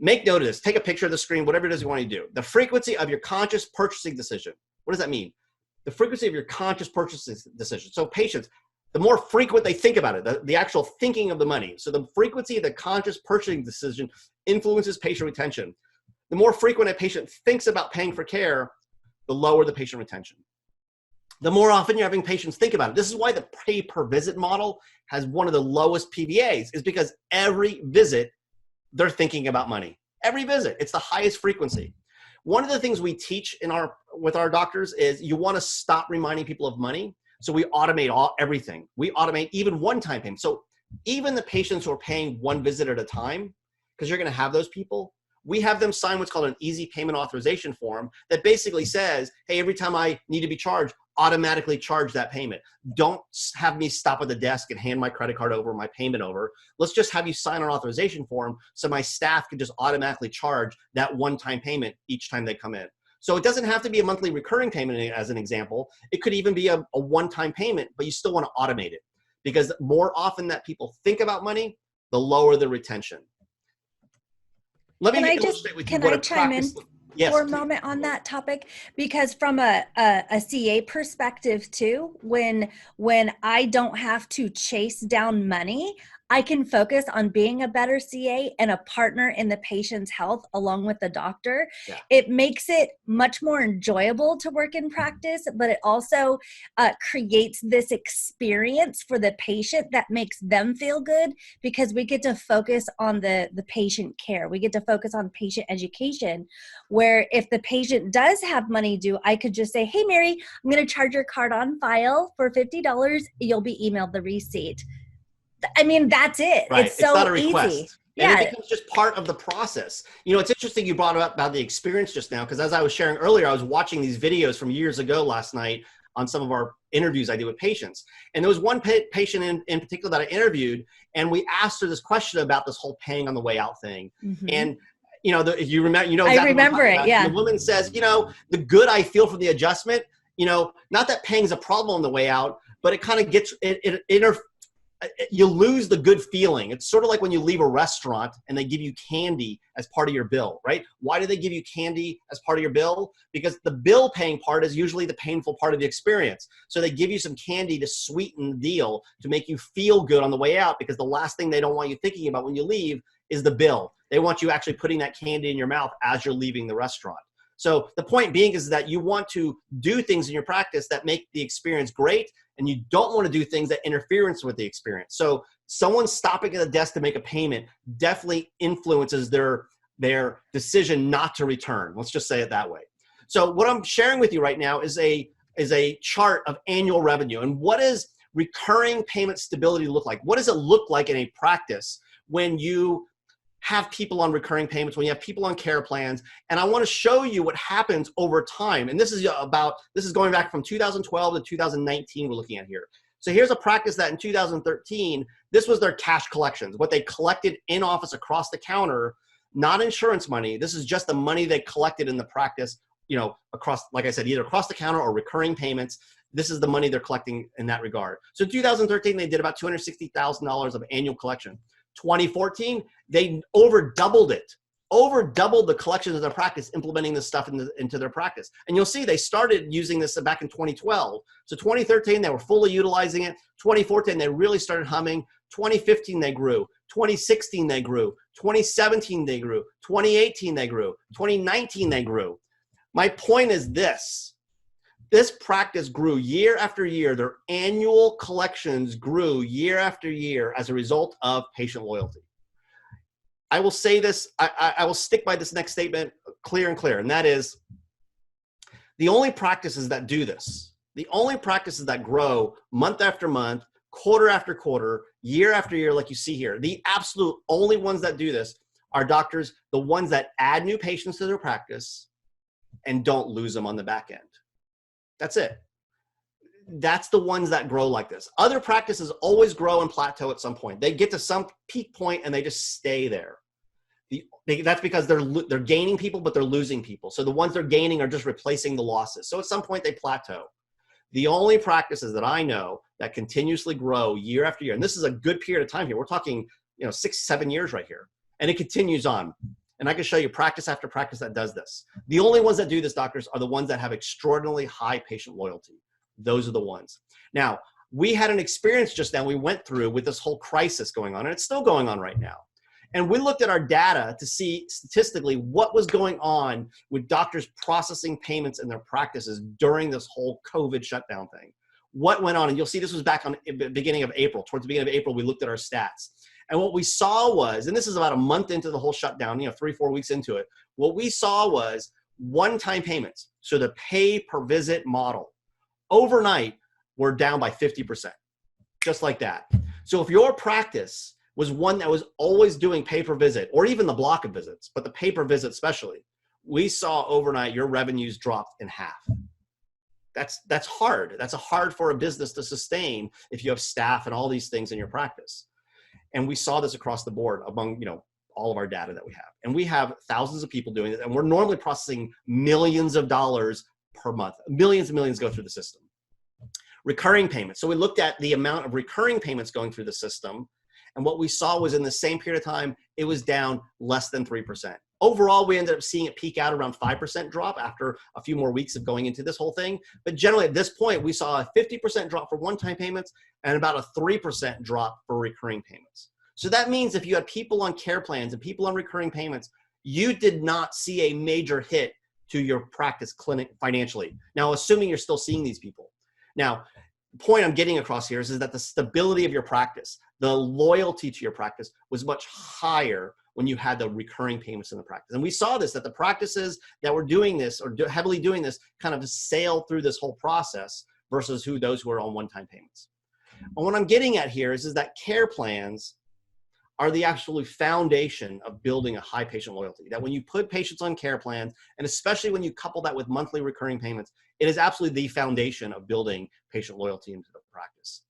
Make note of this. Take a picture of the screen, whatever it is you want to do. The frequency of your conscious purchasing decision. What does that mean? The frequency of your conscious purchasing decision. So patients, the more frequent they think about it, the actual thinking of the money. So the frequency of the conscious purchasing decision influences patient retention. The more frequent a patient thinks about paying for care, the lower the patient retention. The more often you're having patients think about it. This is why the pay per visit model has one of the lowest PVAs, is because every visit, they're thinking about money. Every visit, it's the highest frequency. One of the things we teach with our doctors is you want to stop reminding people of money. So we automate everything. We automate even one-time payments. So even the patients who are paying one visit at a time, because you're going to have those people, we have them sign what's called an easy payment authorization form that basically says, hey, every time I need to be charged, automatically charge that payment. Don't have me stop at the desk and hand my credit card over, my payment over. Let's just have you sign an authorization form so my staff can just automatically charge that one-time payment each time they come in. So it doesn't have to be a monthly recurring payment as an example. It could even be a one-time payment, but you still want to automate it, because more often that people think about money, the lower the retention. Can I chime in for a moment on that topic? Because from a CA perspective too, when I don't have to chase down money, I can focus on being a better CA and a partner in the patient's health along with the doctor. Yeah. It makes it much more enjoyable to work in practice, but it also creates this experience for the patient that makes them feel good, because we get to focus on the patient care. We get to focus on patient education, where if the patient does have money due, I could just say, hey, Mary, I'm going to charge your card on file for $50. You'll be emailed the receipt. I mean, that's it. Right. It's so not a request. easy. And it Yeah. becomes just part of the process. You know, it's interesting you brought up about the experience just now, because as I was sharing earlier, I was watching these videos from years ago last night on some of our interviews I did with patients. And there was one patient in particular that I interviewed, and we asked her this question about this whole paying on the way out thing. And you know, if you remember, you know I exactly what I'm remember talking it. about. Yeah. And the woman says, you know, the good I feel from the adjustment, you know, not that paying is a problem on the way out, but it kind of gets you lose the good feeling. It's sort of like when you leave a restaurant and they give you candy as part of your bill, right? Why do they give you candy as part of your bill? Because the bill paying part is usually the painful part of the experience. So they give you some candy to sweeten the deal, to make you feel good on the way out, because the last thing they don't want you thinking about when you leave is the bill. They want you actually putting that candy in your mouth as you're leaving the restaurant. So the point being is that you want to do things in your practice that make the experience great, and you don't want to do things that interference with the experience. So someone stopping at the desk to make a payment definitely influences their decision not to return. Let's just say it that way. So what I'm sharing with you right now is a chart of annual revenue. And what does recurring payment stability look like? What does it look like in a practice when you have people on recurring payments, when you have people on care plans? And I want to show you what happens over time. And this is going back from 2012 to 2019 we're looking at here. So here's a practice that in 2013, this was their cash collections, what they collected in office across the counter, not insurance money. This is just the money they collected in the practice, you know, across, like I said, either across the counter or recurring payments. This is the money they're collecting in that regard. So in 2013, they did about $260,000 of annual collection. 2014, they over doubled the collections of their practice, implementing this stuff into their practice. And you'll see they started using this back in 2012. So 2013, they were fully utilizing it. 2014, they really started humming. 2015, they grew. 2016, they grew. 2017, they grew. 2018, they grew. 2019, they grew. My point is this. This practice grew year after year. Their annual collections grew year after year as a result of patient loyalty. I will say this, I will stick by this next statement clear and clear, and that is the only practices that do this, the only practices that grow month after month, quarter after quarter, year after year, like you see here, the absolute only ones that do this are doctors, the ones that add new patients to their practice and don't lose them on the back end. That's it. That's the ones that grow like this. Other practices always grow and plateau at some point. They get to some peak point and they just stay there. That's because they're gaining people, but they're losing people. So the ones they're gaining are just replacing the losses. So at some point they plateau. The only practices that I know that continuously grow year after year, and this is a good period of time here. We're talking, 6-7 years right here, and it continues on. And I can show you practice after practice that does this. The only ones that do this, doctors, are the ones that have extraordinarily high patient loyalty. Those are the ones. Now, we had an experience just now we went through with this whole crisis going on, and it's still going on right now. And we looked at our data to see statistically what was going on with doctors processing payments in their practices during this whole COVID shutdown thing. What went on, and you'll see this was back on the beginning of April. Towards the beginning of April, we looked at our stats. And what we saw was, and this is about a month into the whole shutdown, 3-4 weeks into it, what we saw was one-time payments. So the pay per visit model overnight were down by 50%, just like that. So if your practice was one that was always doing pay per visit, or even the block of visits, but the pay per visit especially, we saw overnight your revenues dropped in half. That's hard. That's hard for a business to sustain if you have staff and all these things in your practice. And we saw this across the board among, all of our data that we have. And we have thousands of people doing it. And we're normally processing millions of dollars per month. Millions and millions go through the system. Recurring payments. So we looked at the amount of recurring payments going through the system. And what we saw was in the same period of time, it was down less than 3%. Overall, we ended up seeing it peak out around 5% drop after a few more weeks of going into this whole thing. But generally at this point, we saw a 50% drop for one-time payments and about a 3% drop for recurring payments. So that means if you had people on care plans and people on recurring payments, you did not see a major hit to your practice clinic financially. Now, assuming you're still seeing these people. Now, the point I'm getting across here is that the stability of your practice, the loyalty to your practice was much higher when you had the recurring payments in the practice. And we saw this, that the practices that were doing this or heavily doing this kind of sail through this whole process versus those who are on one-time payments. And what I'm getting at here is that care plans are the actual foundation of building a high patient loyalty. That when you put patients on care plans, and especially when you couple that with monthly recurring payments, it is absolutely the foundation of building patient loyalty into the practice.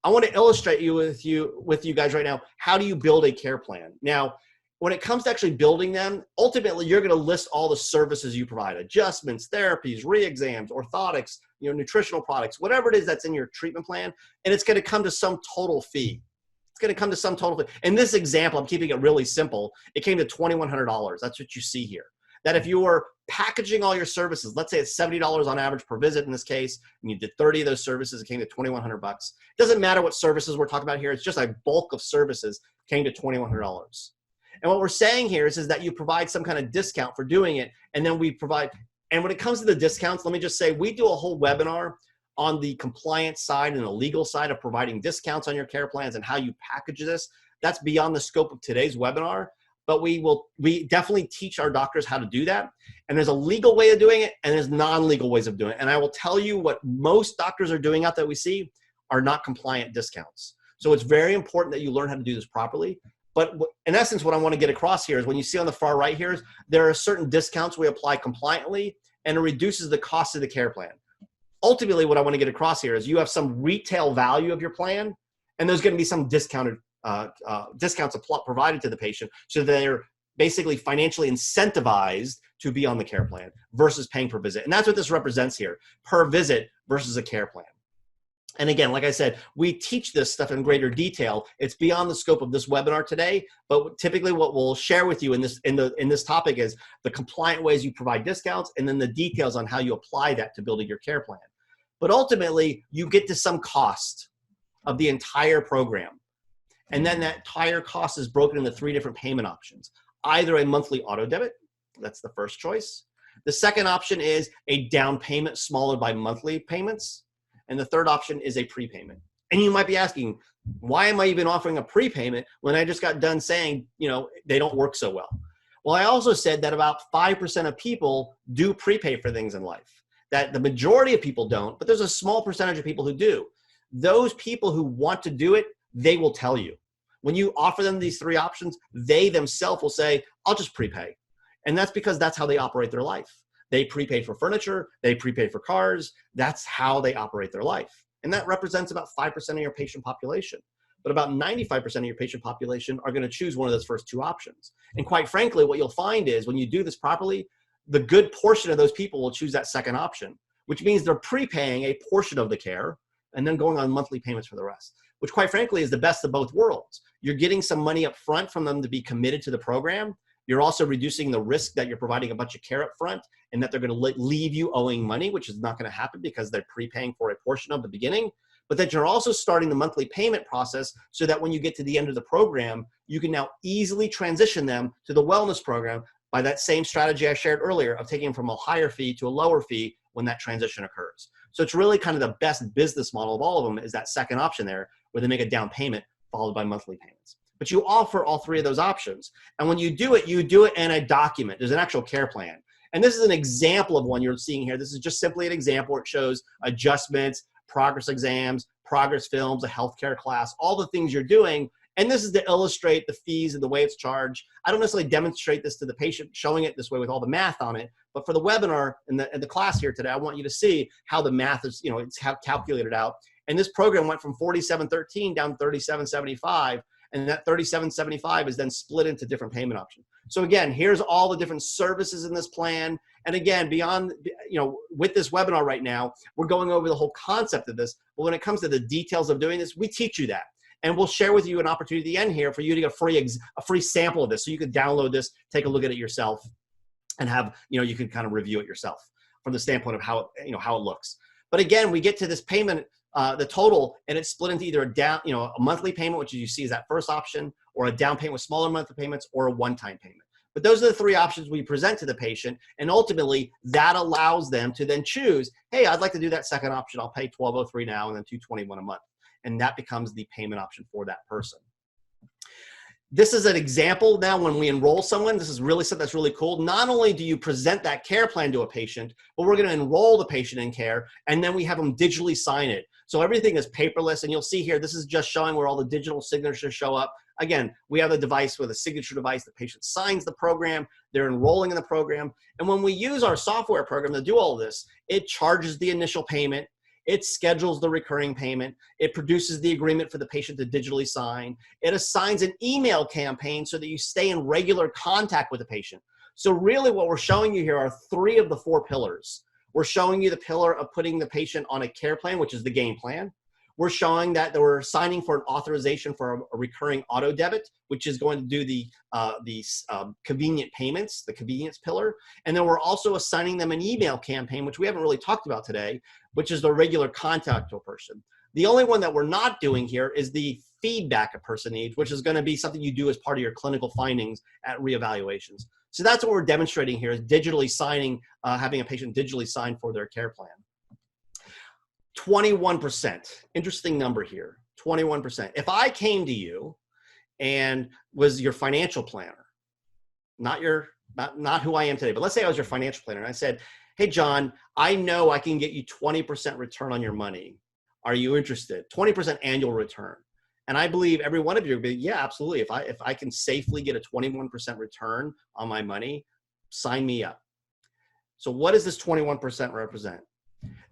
I want to illustrate with you guys right now, how do you build a care plan? Now, when it comes to actually building them, ultimately you're going to list all the services you provide: adjustments, therapies, re-exams, orthotics, nutritional products, whatever it is that's in your treatment plan, and it's going to come to some total fee. It's going to come to some total fee. In this example, I'm keeping it really simple. It came to $2,100. That's what you see here. That if you were packaging all your services, let's say it's $70 on average per visit in this case, and you did 30 of those services, it came to $2,100. It doesn't matter what services we're talking about here. It's just a bulk of services came to $2,100. And what we're saying here is that you provide some kind of discount for doing it, and then we provide, and when it comes to the discounts, let me just say, we do a whole webinar on the compliance side and the legal side of providing discounts on your care plans and how you package this. That's beyond the scope of today's webinar, but we definitely teach our doctors how to do that. And there's a legal way of doing it, and there's non-legal ways of doing it. And I will tell you what most doctors are doing out there we see are not compliant discounts. So it's very important that you learn how to do this properly. But in essence, what I want to get across here is when you see on the far right here, there are certain discounts we apply compliantly, and it reduces the cost of the care plan. Ultimately, what I want to get across here is you have some retail value of your plan, and there's going to be some discounted discounts provided to the patient, so they're basically financially incentivized to be on the care plan versus paying per visit. And that's what this represents here: per visit versus a care plan. And again, like I said, we teach this stuff in greater detail. It's beyond the scope of this webinar today, but typically what we'll share with you in this topic is the compliant ways you provide discounts, and then the details on how you apply that to building your care plan. But ultimately, you get to some cost of the entire program. And then that entire cost is broken into 3 different payment options: either a monthly auto debit, that's the first choice. The second option is a down payment smaller by monthly payments. And the third option is a prepayment. And you might be asking, why am I even offering a prepayment when I just got done saying, they don't work so well? Well, I also said that about 5% of people do prepay for things in life. That the majority of people don't, but there's a small percentage of people who do. Those people who want to do it, they will tell you. When you offer them these 3 options, they themselves will say, I'll just prepay. And that's because that's how they operate their life. They prepay for furniture, they prepay for cars. That's how they operate their life. And that represents about 5% of your patient population. But about 95% of your patient population are going to choose one of those first 2 options. And quite frankly, what you'll find is when you do this properly, the good portion of those people will choose that second option, which means they're prepaying a portion of the care and then going on monthly payments for the rest, which quite frankly is the best of both worlds. You're getting some money up front from them to be committed to the program. You're also reducing the risk that you're providing a bunch of care up front and that they're going to leave you owing money, which is not going to happen because they're prepaying for a portion of the beginning. But that you're also starting the monthly payment process so that when you get to the end of the program, you can now easily transition them to the wellness program by that same strategy I shared earlier of taking them from a higher fee to a lower fee when that transition occurs. So it's really kind of the best business model of all of them is that second option there where they make a down payment followed by monthly payments. But you offer all 3 of those options. And when you do it in a document. There's an actual care plan. And this is an example of one you're seeing here. This is just simply an example where it shows adjustments, progress exams, progress films, a healthcare class, all the things you're doing. And this is to illustrate the fees and the way it's charged. I don't necessarily demonstrate this to the patient, showing it this way with all the math on it. But for the webinar and the class here today, I want you to see how the math is, it's calculated out. And this program went from $47.13 down to $37.75. And that $37.75 is then split into different payment options. So again, here's all the different services in this plan. And again, beyond, with this webinar right now, we're going over the whole concept of this. But when it comes to the details of doing this, we teach you that. And we'll share with you an opportunity at the end here for you to get a free sample of this. So you can download this, take a look at it yourself, and have, you can kind of review it yourself from the standpoint of how it looks. But again, we get to this payment, the total, and it's split into either a monthly payment, which you see is that first option, or a down payment with smaller monthly payments, or a one-time payment. But those are the 3 options we present to the patient, and ultimately that allows them to then choose, hey, I'd like to do that second option. I'll pay $1,203 now and then $221 a month. And that becomes the payment option for that person. This is an example now when we enroll someone. This is really something that's really cool. Not only do you present that care plan to a patient, but we're going to enroll the patient in care, and then we have them digitally sign it. So everything is paperless, and you'll see here, this is just showing where all the digital signatures show up. Again, we have the device with a signature device. The patient signs the program. They're enrolling in the program. And when we use our software program to do all this, it charges the initial payment. It schedules the recurring payment. It produces the agreement for the patient to digitally sign. It assigns an email campaign so that you stay in regular contact with the patient. So really what we're showing you here are 3 of the 4 pillars. We're showing you the pillar of putting the patient on a care plan, which is the game plan. We're showing that we're signing for an authorization for a recurring auto debit, which is going to do the convenient payments, the convenience pillar. And then we're also assigning them an email campaign, which we haven't really talked about today, which is the regular contact to a person. The only one that we're not doing here is the feedback a person needs, which is going to be something you do as part of your clinical findings at reevaluations. So that's what we're demonstrating here, is digitally signing, having a patient digitally sign for their care plan. 21%, interesting number here, 21%. If I came to you and was your financial planner, not who I am today, but let's say I was your financial planner, and I said, hey, John, I know I can get you 20% return on your money. Are you interested? 20% annual return. And I believe every one of you would be, yeah, absolutely. If I can safely get a 21% return on my money, sign me up. So what does this 21% represent?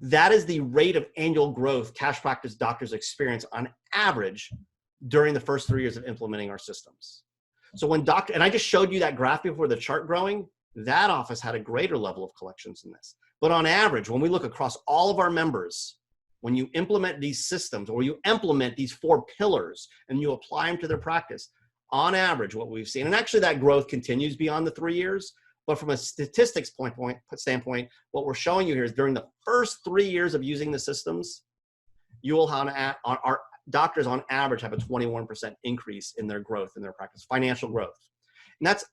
That is the rate of annual growth cash practice doctors experience on average during the first 3 years of implementing our systems. So when and I just showed you that graph before, the chart growing, that office had a greater level of collections than this. But on average, when we look across all of our members, when you implement these systems or you implement these 4 pillars and you apply them to their practice, on average, what we've seen, and actually that growth continues beyond the 3 years, but from a statistics standpoint, what we're showing you here is during the first 3 years of using the systems, you will have, our doctors on average have a 21% increase in their growth in their practice, financial growth. And that's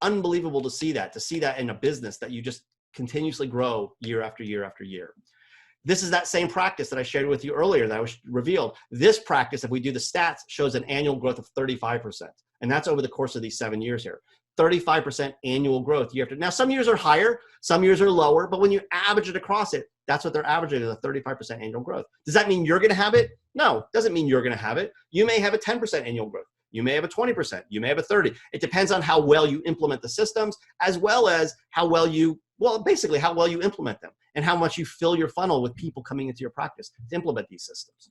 unbelievable to see that in a business that you just continuously grow year after year after year. This is that same practice that I shared with you earlier that I was revealed. This practice, if we do the stats, shows an annual growth of 35%. And that's over the course of these 7 years here. 35% annual growth year after. Now, some years are higher, some years are lower, but when you average it across it, that's what they're averaging, is a 35% annual growth. Does that mean you're going to have it? No, it doesn't mean you're going to have it. You may have a 10% annual growth. You may have a 20%. You may have a 30%. It depends on how well you implement the systems, as well as how well you implement them and how much you fill your funnel with people coming into your practice to implement these systems.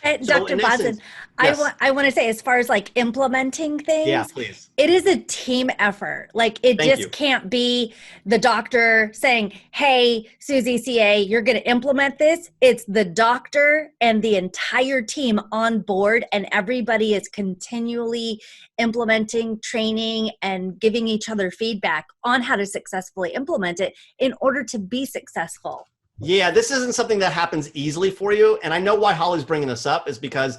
Dr. Bodzin, yes. I want to say, as far as like implementing things, yeah, please. It is a team effort. Like it just can't be the doctor saying, hey, Susie CA, you're going to implement this. It's the doctor and the entire team on board, and everybody is continually implementing, training, and giving each other feedback on how to successfully implement it in order to be successful. Yeah, this isn't something that happens easily for you. And I know why Holly's bringing this up is because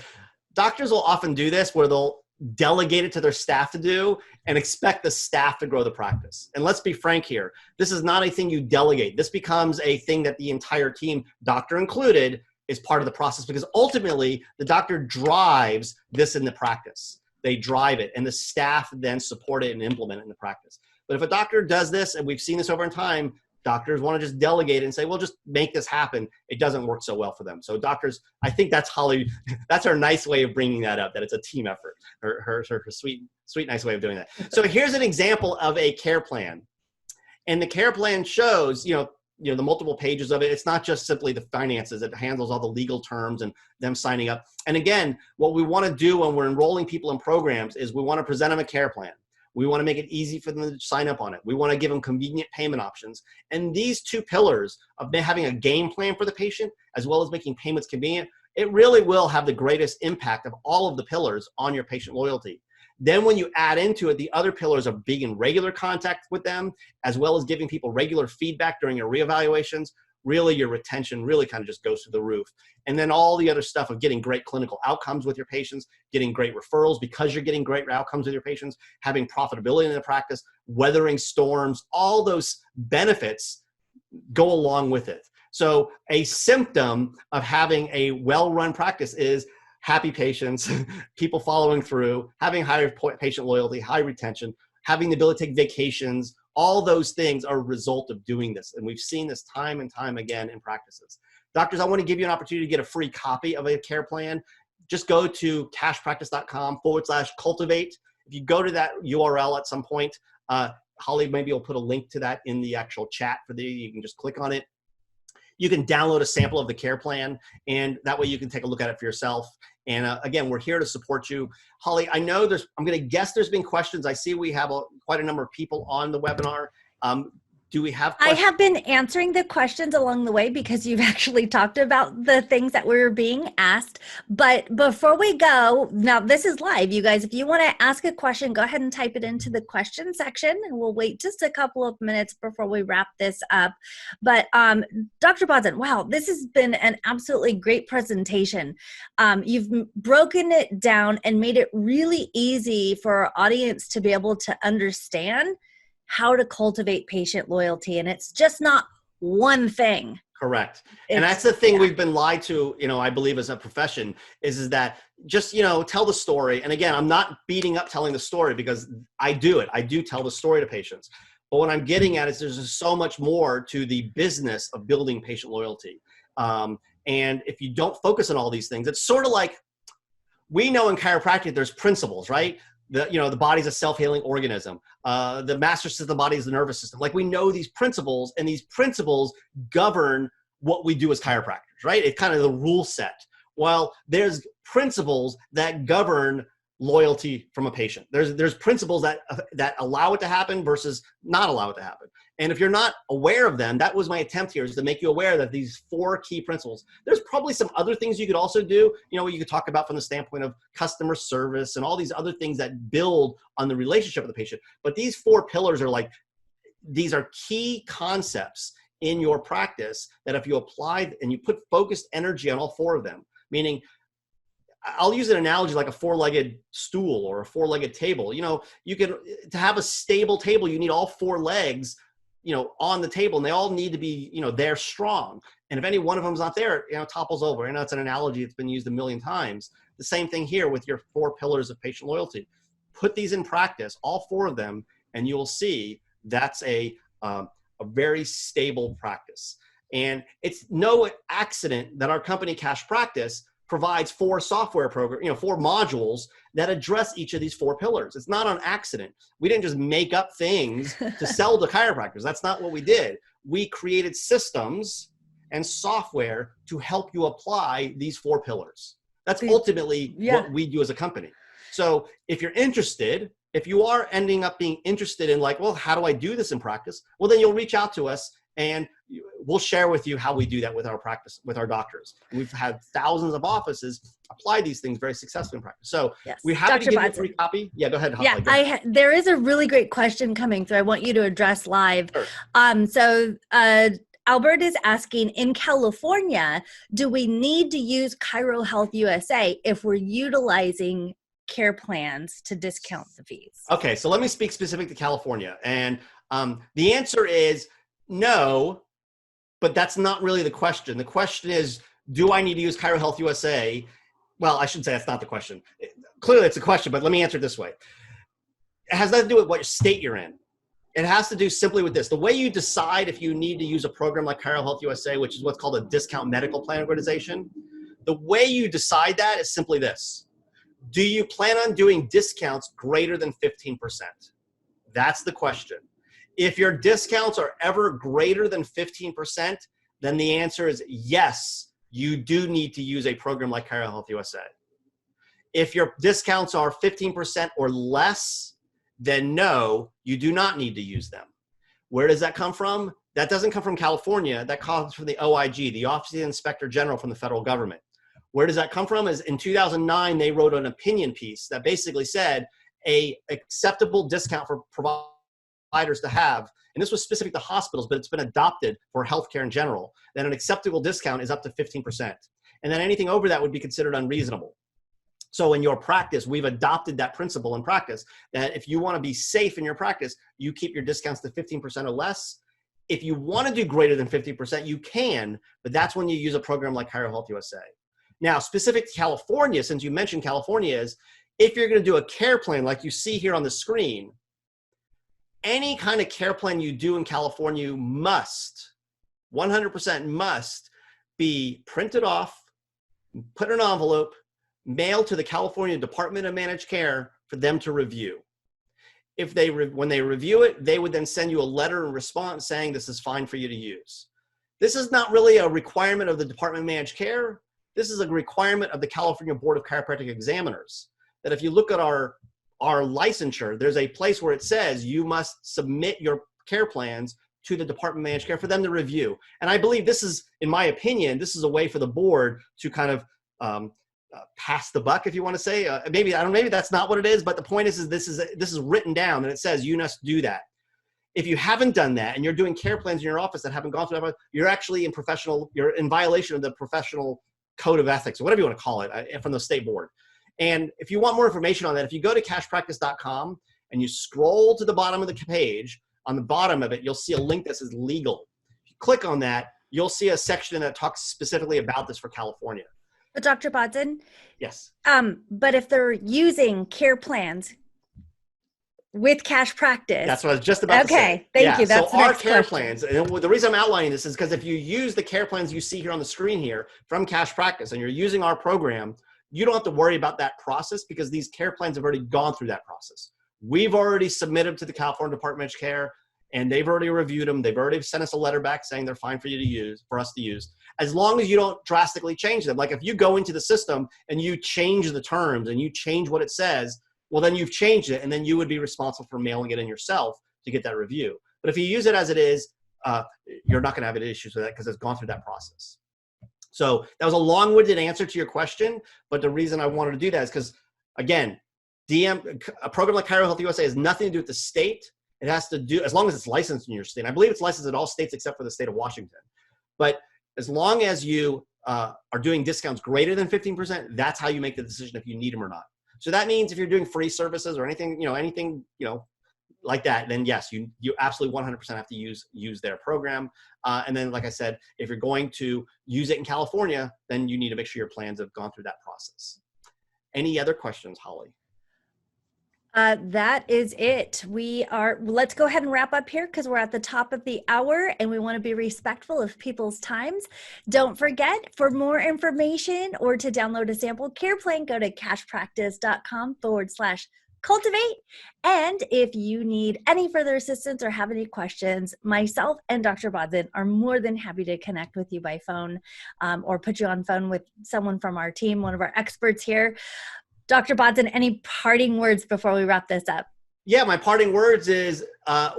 doctors will often do this where they'll delegate it to their staff to do and expect the staff to grow the practice. And let's be frank here. This is not a thing you delegate. This becomes a thing that the entire team, doctor included, is part of the process, because ultimately the doctor drives this in the practice. They drive it, and the staff then support it and implement it in the practice. But if a doctor does this, and we've seen this over in time, doctors want to just delegate and say, well, just make this happen. It doesn't work so well for them. So doctors, I think that's Holly, that's her nice way of bringing that up, that it's a team effort, her sweet, nice way of doing that. So here's an example of a care plan. And the care plan shows, the multiple pages of it. It's not just simply the finances. It handles all the legal terms and them signing up. And again, what we want to do when we're enrolling people in programs is we want to present them a care plan. We want to make it easy for them to sign up on it. We want to give them convenient payment options. And these 2 pillars of having a game plan for the patient, as well as making payments convenient, it really will have the greatest impact of all of the pillars on your patient loyalty. Then when you add into it, the other pillars of being in regular contact with them, as well as giving people regular feedback during your reevaluations, really your retention really kind of just goes through the roof. And then all the other stuff of getting great clinical outcomes with your patients, getting great referrals because you're getting great outcomes with your patients, having profitability in the practice, weathering storms, all those benefits go along with it. So a symptom of having a well-run practice is happy patients, people following through, having higher patient loyalty, high retention, having the ability to take vacations. All those things are a result of doing this. And we've seen this time and time again in practices. Doctors, I want to give you an opportunity to get a free copy of a care plan. Just go to cashpractice.com/cultivate. If you go to that URL at some point, Holly maybe will put a link to that in the actual chat for you can just click on it. You can download a sample of the care plan, and that way you can take a look at it for yourself. And again, we're here to support you. Holly, I know I'm going to guess there's been questions. I see we have quite a number of people on the webinar. Do we have questions? I have been answering the questions along the way because you've actually talked about the things that were being asked. But before we go, now this is live, you guys. If you want to ask a question, go ahead and type it into the question section. And we'll wait just a couple of minutes before we wrap this up. But Dr. Bodzin, wow, this has been an absolutely great presentation. You've broken it down and made it really easy for our audience to be able to understand how to cultivate patient loyalty. And it's just not one thing. Correct. And that's the thing we've been lied to, I believe as a profession is that just, tell the story. And again, I'm not beating up telling the story because I do it. I do tell the story to patients. But what I'm getting at is there's just so much more to the business of building patient loyalty. And if you don't focus on all these things, it's sort of like we know in chiropractic, there's principles, right? The body's a self-healing organism. The master system of the body is the nervous system. Like we know these principles, and these principles govern what we do as chiropractors, right? It's kind of the rule set. Well, there's principles that govern loyalty from a patient. There's principles that allow it to happen versus not allow it to happen. And if you're not aware of them, that was my attempt here, is to make you aware that these 4 key principles. There's probably some other things you could also do, you could talk about from the standpoint of customer service and all these other things that build on the relationship with the patient. But these 4 pillars are these are key concepts in your practice that if you apply and you put focused energy on all 4 of them, meaning I'll use an analogy like a 4-legged stool or a 4-legged table. To have a stable table, you need all 4 legs on the table, and they all need to be, they're strong. And if any one of them is not there, it topples over. It's an analogy that's been used a million times. The same thing here with your 4 pillars of patient loyalty. Put these in practice, all 4 of them, and you'll see that's a very stable practice. And it's no accident that our company, Cash Practice, provides 4 software programs, 4 modules that address each of these 4 pillars. It's not on accident. We didn't just make up things to sell to chiropractors. That's not what we did. We created systems and software to help you apply these 4 pillars. That's ultimately what we do as a company. So if you're interested, if you are ending up being interested in how do I do this in practice? Well, then you'll reach out to us and we'll share with you how we do that with our practice, with our doctors. We've had thousands of offices apply these things very successfully in practice. So we're happy to give you a free copy. Yeah, go ahead. Yeah, there is a really great question coming through I want you to address live. Sure. Albert is asking, in California, do we need to use Chiro Health USA if we're utilizing care plans to discount the fees? Okay, so let me speak specific to California. And the answer is no, but that's not really the question. The question is, do I need to use Chiro Health USA? Well, I shouldn't say that's not the question. Clearly it's a question, but let me answer it this way. It has nothing to do with what state you're in. It has to do simply with this. The way you decide if you need to use a program like Chiro Health USA, which is what's called a discount medical plan organization, the way you decide that is simply this. Do you plan on doing discounts greater than 15%? That's the question. If your discounts are ever greater than 15%, then the answer is yes, you do need to use a program like Chiro Health USA. If your discounts are 15% or less, then no, you do not need to use them. Where does that come from? That doesn't come from California. That comes from the OIG, the Office of the Inspector General from the federal government. Where does that come from? Is in 2009, they wrote an opinion piece that basically said a acceptable discount for providers to have, and this was specific to hospitals, but it's been adopted for healthcare in general, then an acceptable discount is up to 15%. And then anything over that would be considered unreasonable. So in your practice, we've adopted that principle in practice that if you want to be safe in your practice, you keep your discounts to 15% or less. If you want to do greater than 50%, you can, but that's when you use a program like Chiro Health USA. Now, specific to California, since you mentioned California, is if you're going to do a care plan like you see here on the screen, any kind of care plan you do in California must, 100% must, be printed off, put in an envelope, mailed to the California Department of Managed Care for them to review. If they when they review it, they would then send you a letter in response saying this is fine for you to use. This is not really a requirement of the Department of Managed Care. This is a requirement of the California Board of Chiropractic Examiners. That if you look at our licensure, there's a place where it says you must submit your care plans to the Department of Managed Care for them to review. And I believe this is, in my opinion, this is a way for the board to kind of pass the buck, if you want to say. Maybe that's not what it is, but the point is this is written down and it says you must do that. If you haven't done that and you're doing care plans in your office that haven't gone through that, you're actually you're in violation of the professional code of ethics, or whatever you want to call it, from the state board. And if you want more information on that, if you go to cashpractice.com and you scroll to the bottom of the page, on the bottom of it, you'll see a link that says legal. If you click on that, you'll see a section that talks specifically about this for California. But Dr. Bodzin? Yes. But if they're using care plans with Cash Practice. That's what I was just about to say. Okay, thank you. That's so our care plans, and the reason I'm outlining this is because if you use the care plans you see here on the screen here from Cash Practice and you're using our program, you don't have to worry about that process because these care plans have already gone through that process. We've already submitted them to the California Department of Care, and they've already reviewed them. They've already sent us a letter back saying they're fine for you to use, for us to use, as long as you don't drastically change them. Like if you go into the system and you change the terms and you change what it says, well, then you've changed it, and then you would be responsible for mailing it in yourself to get that review. But if you use it as it is, you're not going to have any issues with that because it's gone through that process. So that was a long-winded answer to your question, but the reason I wanted to do that is because, again, a program like Chiro Health USA has nothing to do with the state. It has to do, as long as it's licensed in your state. I believe it's licensed in all states except for the state of Washington. But as long as you are doing discounts greater than 15%, that's how you make the decision if you need them or not. So that means if you're doing free services or anything, like that, then yes, you absolutely 100% have to use their program. And then, like I said, if you're going to use it in California, then you need to make sure your plans have gone through that process. Any other questions, Holly? That is it. Let's go ahead and wrap up here because we're at the top of the hour and we want to be respectful of people's times. Don't forget, for more information or to download a sample care plan, go to cashpractice.com/cultivate. And if you need any further assistance or have any questions, myself and Dr. Bodzin are more than happy to connect with you by phone or put you on phone with someone from our team, one of our experts here. Dr. Bodzin, any parting words before we wrap this up? Yeah, my parting words is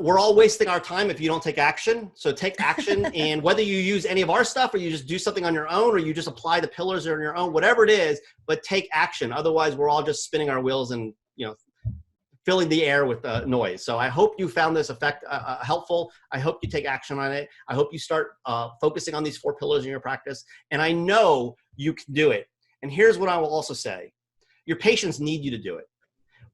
we're all wasting our time if you don't take action. So take action, and whether you use any of our stuff or you just do something on your own or you just apply the pillars on your own, whatever it is, but take action. Otherwise, we're all just spinning our wheels and filling the air with noise. So I hope you found this helpful. I hope you take action on it. I hope you start focusing on these 4 pillars in your practice. And I know you can do it. And here's what I will also say. Your patients need you to do it.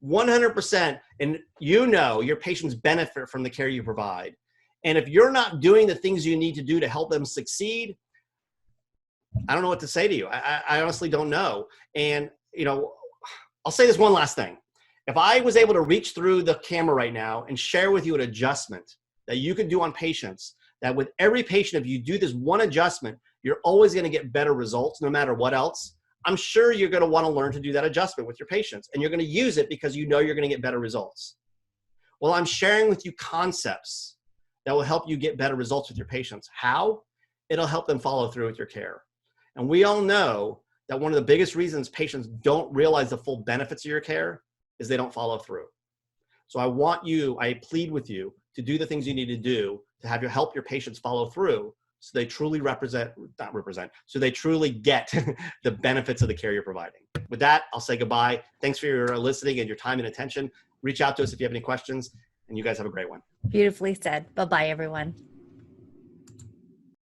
100%, and your patients benefit from the care you provide. And if you're not doing the things you need to do to help them succeed, I don't know what to say to you. I honestly don't know. And, I'll say this one last thing. If I was able to reach through the camera right now and share with you an adjustment that you could do on patients, that with every patient, if you do this one adjustment, you're always going to get better results no matter what else, I'm sure you're going to want to learn to do that adjustment with your patients, and you're going to use it because you know you're going to get better results. Well, I'm sharing with you concepts that will help you get better results with your patients. How? It'll help them follow through with your care. And we all know that one of the biggest reasons patients don't realize the full benefits of your care is they don't follow through. So I plead with you to do the things you need to do to help your patients follow through, so they truly so they truly get the benefits of the care you're providing. With that, I'll say goodbye. Thanks for your listening and your time and attention. Reach out to us if you have any questions, and you guys have a great one. Beautifully said. Bye-bye, everyone.